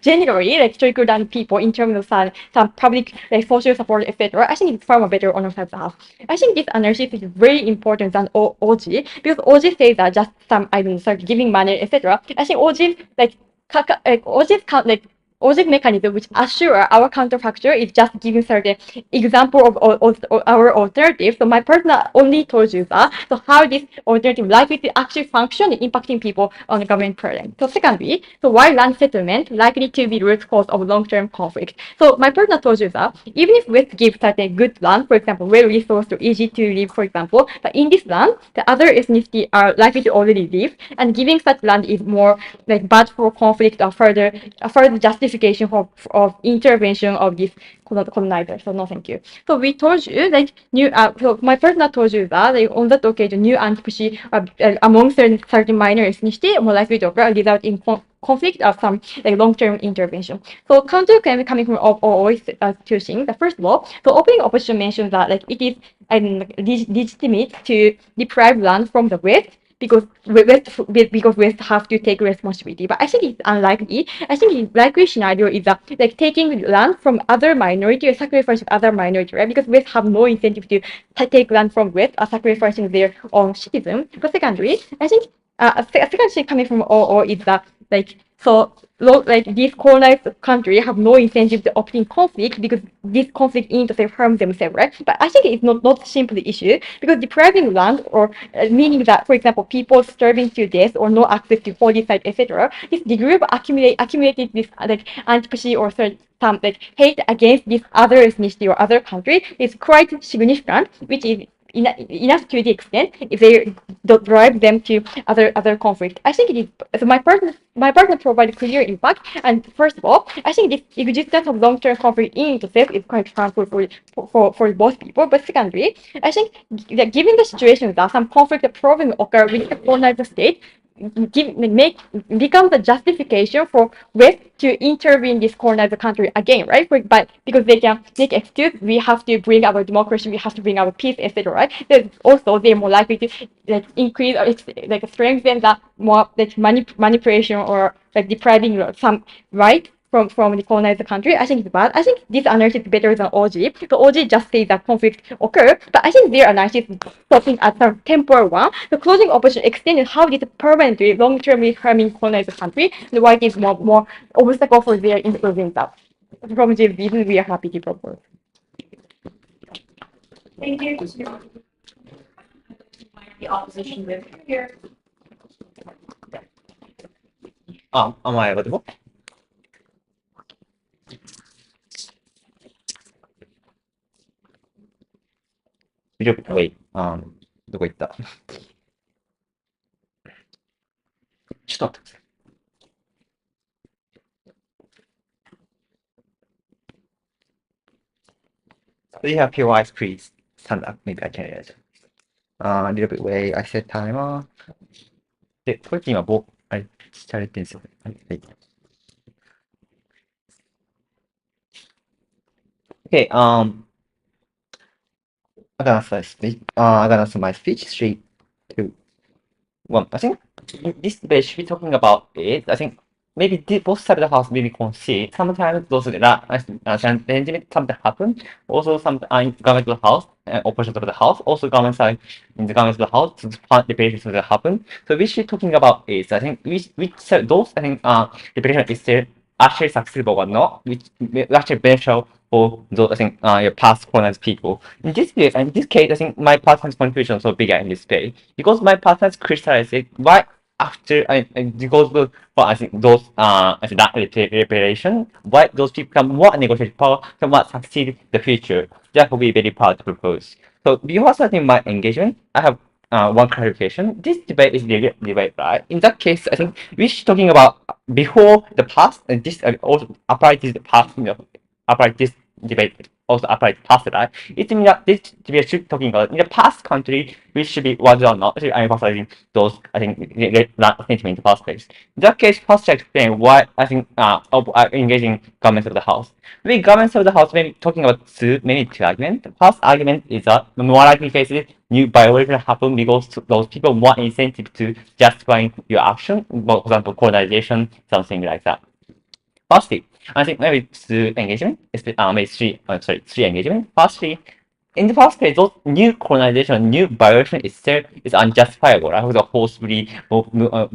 generally like trickle down people in terms of some public like social support, etc. I think it's far more better on our side of the house. I think this analysis is very important than OG because OG says that just some I don't know, start giving money, etc. I think OG like OG's count like OG mechanism which assure our counterfactor is just giving certain example of our alternative. So my partner only told you that. So how this alternative likely to actually function in impacting people on the government program. So secondly, so why land settlement likely to be root cause of long-term conflict. So my partner told you that even if we give certain good land, for example, well resourced or easy to live, for example, but in this land, the other ethnicity are likely to already live, and giving such land is more like bad for conflict or further justification of intervention of this colonizer. So no, thank you. So we told you like so my partner told you that like, on that occasion, new antipathy among certain minor ethnicity more likely to occur, result in conflict of some like long-term intervention. So counterclaim coming from always two things. The first of all, so opening opposition mentions that like it is legitimate to deprive land from the West because West have to take responsibility. But I think it's unlikely. I think the likely scenario is that like taking land from other minority or sacrificing other minority, right? Because West have no incentive to take land from West or sacrificing their own citizens. But secondly, I think a second thing coming from OO is that like so like these colonized countries have no incentive to opt in conflict because this conflict in itself harm themselves, right? But I think it's not simply issue because depriving land or meaning that, for example, people starving to death or no access to holy site, etc. This degree of accumulated this like antipathy or some like hate against this other ethnicity or other country is quite significant, which is enough to the extent if they drive them to other conflict. I think it is so my partner provided clear impact, and first of all, I think this existence of long-term conflict in itself is quite harmful for both people. But secondly, I think that given the situation that some conflict problem occur within the colonized state, becomes a justification for West to intervene this colonized country again, right? But because they can make excuse, we have to bring our democracy, we have to bring our peace, etc. Right? Also, they're more likely to like increase or like strengthen the more like manipulation or like depriving some right from the colonized country. I think it's bad. I think this analysis is better than OG. So OG just says that conflict occur, but I think their analysis is stopping at some temporal one. The closing opposition extended how this permanently long-termly harming colonized country, and why it is more obstacle for their improving that. From this reason, we are happy to propose. Thank you. The opposition with here. Am I audible? wait, どこ行った？ちょっと待って。Do you have your eyes, please? Stand up. Maybe I can edit. A little bit away. I set timer. で、これって今、あれ、されてるんですよね。はい。はい。Okay, I'm gonna start my speech. 3, 2, 1. I think this debate should be talking about it. I think maybe both sides of the house maybe concede. Sometimes those sentiment something happen. Also, some government of the house, opposition of the house. Also, government side in the government of the house, debates that happen. So we should be talking about it. I think which those I think debate is still actually successful or not, which actually beneficial for those I think your past colonized people. In this case, I think my partner's contribution is so bigger in this space because my partners crystallized it why after because for I think those I think that reparation why those people become more negotiating power can what succeed in the future. That will be very proud to propose. So before starting my engagement, I have one clarification. This debate is the debate, right? In that case, I think we're talking about before the past, and this also apply to the past, apply this debate also apply to past, right? It means that this debate should be talking about in the past country, we should be whether or not should emphasizing those, I think, sentiment in the first place. In that case, first to explain why I think engaging governments of the house. The governments of the house maybe talking about two arguments. The first argument is that the more likely cases new violation happen because those people want incentive to justifying your action, for example, colonization, something like that. Firstly, I think maybe two engagement, maybe three engagement. Firstly, in the first place, those new colonization, new violation itself is unjustifiable. Right? The forcibly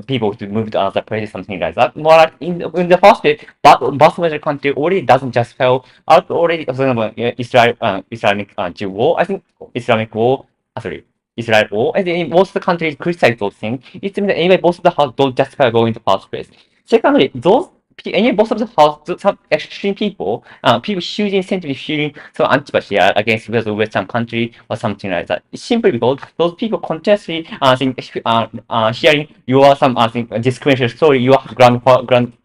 people to move to other places, something like that. More like in the first place, but major country already doesn't justify already. For example, Islamic war. I think Islamic war. Sorry. Israel war. I think most of the countries criticize those things. It seems that anyway, most of the house don't justify going to first place. Secondly, those any most of the house, some extreme people, people shooting, essentially shooting some antipathy against the Western country or something like that. It's simply because those people continuously hearing your some discrimination story, your grandparents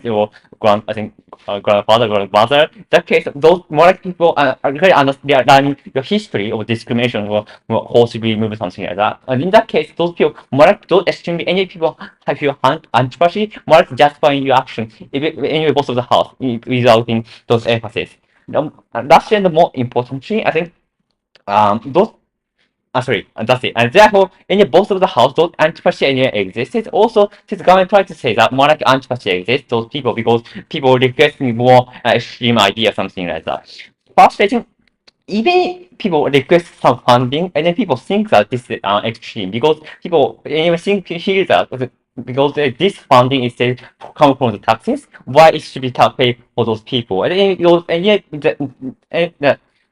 or I think grandfather, grandmother. That case, those more like people are really they are learning your history of discrimination or forcibly move something like that. And in that case, those people more like those extremely any people have your antipathy, more like justifying your action. Anyway, both of the house without those emphasis. Lastly, and the more importantly, I think those sorry, that's it. And therefore, in both of the house, those antipathy anyway existed. Also, this government tried to say that more like antipathy exists, those people, because people requesting more extreme idea, something like that. Frustrating, even people request some funding, and then people think that this is extreme, because people anyway feel that because this funding is come from the taxes, why it should be paid for those people, and then and yet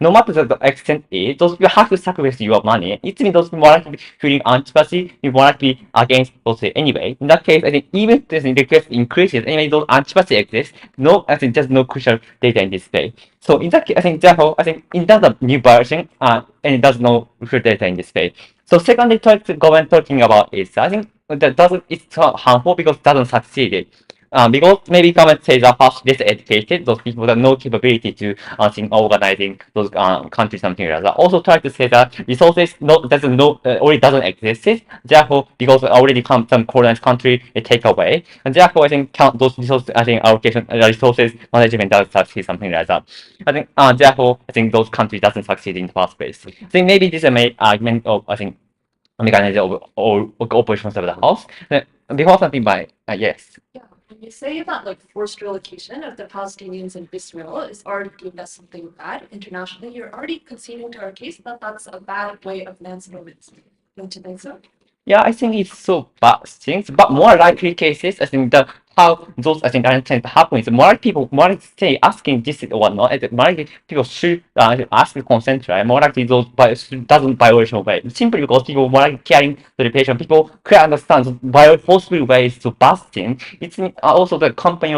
no matter the extent is, those you have to sacrifice your money. It means those more likely feeling antipathy, you more likely against those anyway. In that case, I think even if the request increases, anyway, those antipathy exists. No, I think just no crucial data in this way. So in that case, I think therefore, I think in terms of new version, and it does no crucial data in this way. So secondly, government talking about is I think that doesn't it's harmful because it doesn't succeed. Because maybe government says are first less educated, those people have no capability to think organizing those countries, something like that. Also try to say that resources already doesn't exist. Therefore, because already come some colonized country they take away, and therefore I think count those resources. I think allocation resources management does succeed, something like that. I think therefore I think those countries doesn't succeed in the first place. I think maybe this is a main argument of I think mechanism of all operations of the house. Before something by yes. Yeah, when you say that like forced relocation of the Palestinians in Israel is already viewed as something bad internationally, you're already conceding to our case that that's a bad way of emancipation. Don't you think so? Yeah, I think it's so bad things, but more likely cases, I think the how those I think understanding happens. More people say asking this or not. More people should ask the consent, right? More likely those doesn't violation way. Simply because people more like caring to the patient. People clearly understand forceful ways to busting. It's also the company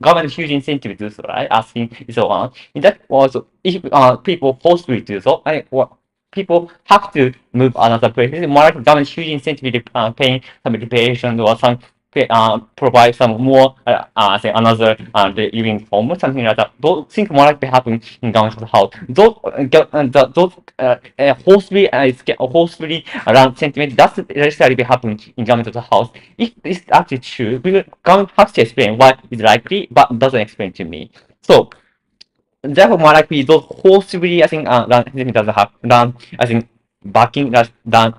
government huge incentive to do so, right? Asking so on. In that also if people forcefully do so, people have to move another place. It's more like government huge incentive paying some reparation or some provide some more say another living home or something like that. Those things more likely happen in government house. Those forcefully forcefully around sentiment doesn't necessarily happen in government house. If it's actually true, government has to explain why it's likely, but doesn't explain to me. So therefore, more likely those forcibly, I think, doesn't happen. I think, backing I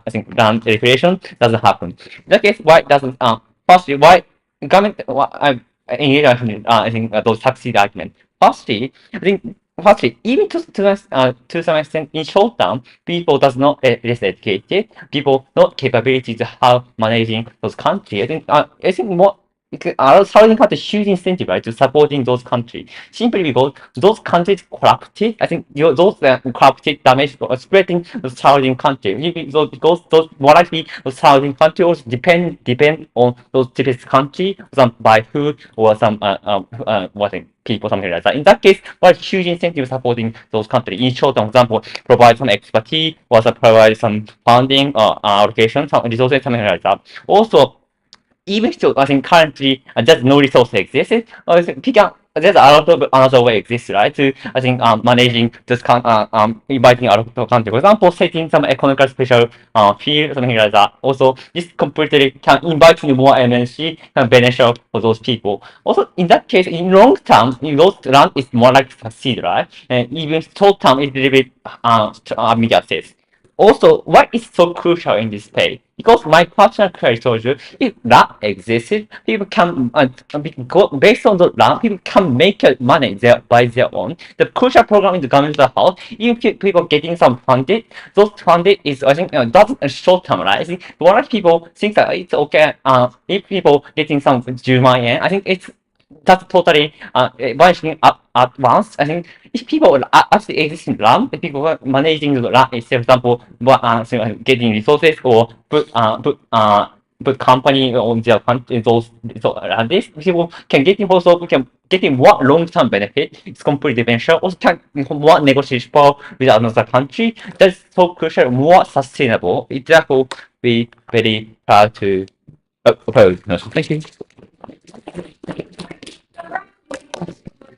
think, regulation doesn't happen. In that case, why doesn't, firstly, why government, I think, those taxi argument. Firstly, even to some extent, in short term, people does not less educated, people not capability to how managing those countries. I think more, Southern countries huge incentive, right, to supporting those countries simply because those countries corrupted. I think those corrupted damage spreading the surrounding country. Because those more likely the surrounding countries depend on those typical country, some by food or some people, something like that. In that case, what huge incentive supporting those countries. In short, for example, provide some expertise or provide some funding or allocation, some resources, something like that. Also, even still, I think currently there's no resource exists. I think there's a lot of another way exists, right? To I think managing this inviting out of country. For example, setting some economical special field, something like that. Also, this completely can invite more MNC can beneficial for those people. Also, in that case, in long term, in those land is more like to succeed, right? And even short term, it's a little bit media says. Also, why is so crucial in this space? Because my personal career told you, if that existed, people can based on the land, people can make money by their own. The crucial program in the government house, if people getting some funded, those funded is I think that's a short term, right? I think a lot of people think that it's okay. If people getting some 10 yen, I think it's that's totally vanishing at once. I think if people actually exist in RAM, if people were managing the RAM itself, for example, getting resources or put company on their country, this people can get in also we can get in more long-term benefit. It's completely beneficial. Also can more negotiation power with another country. That's so crucial, more sustainable. It therefore be very proud to oppose. No, thank you.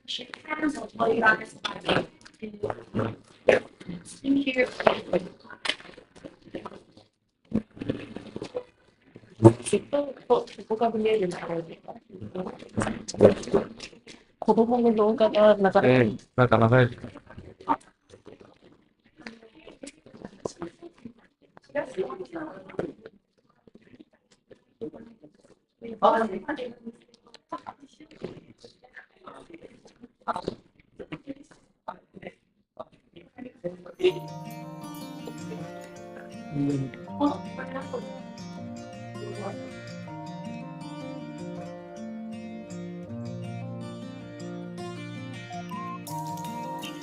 Shake hands, I'll tell you guys in here. うん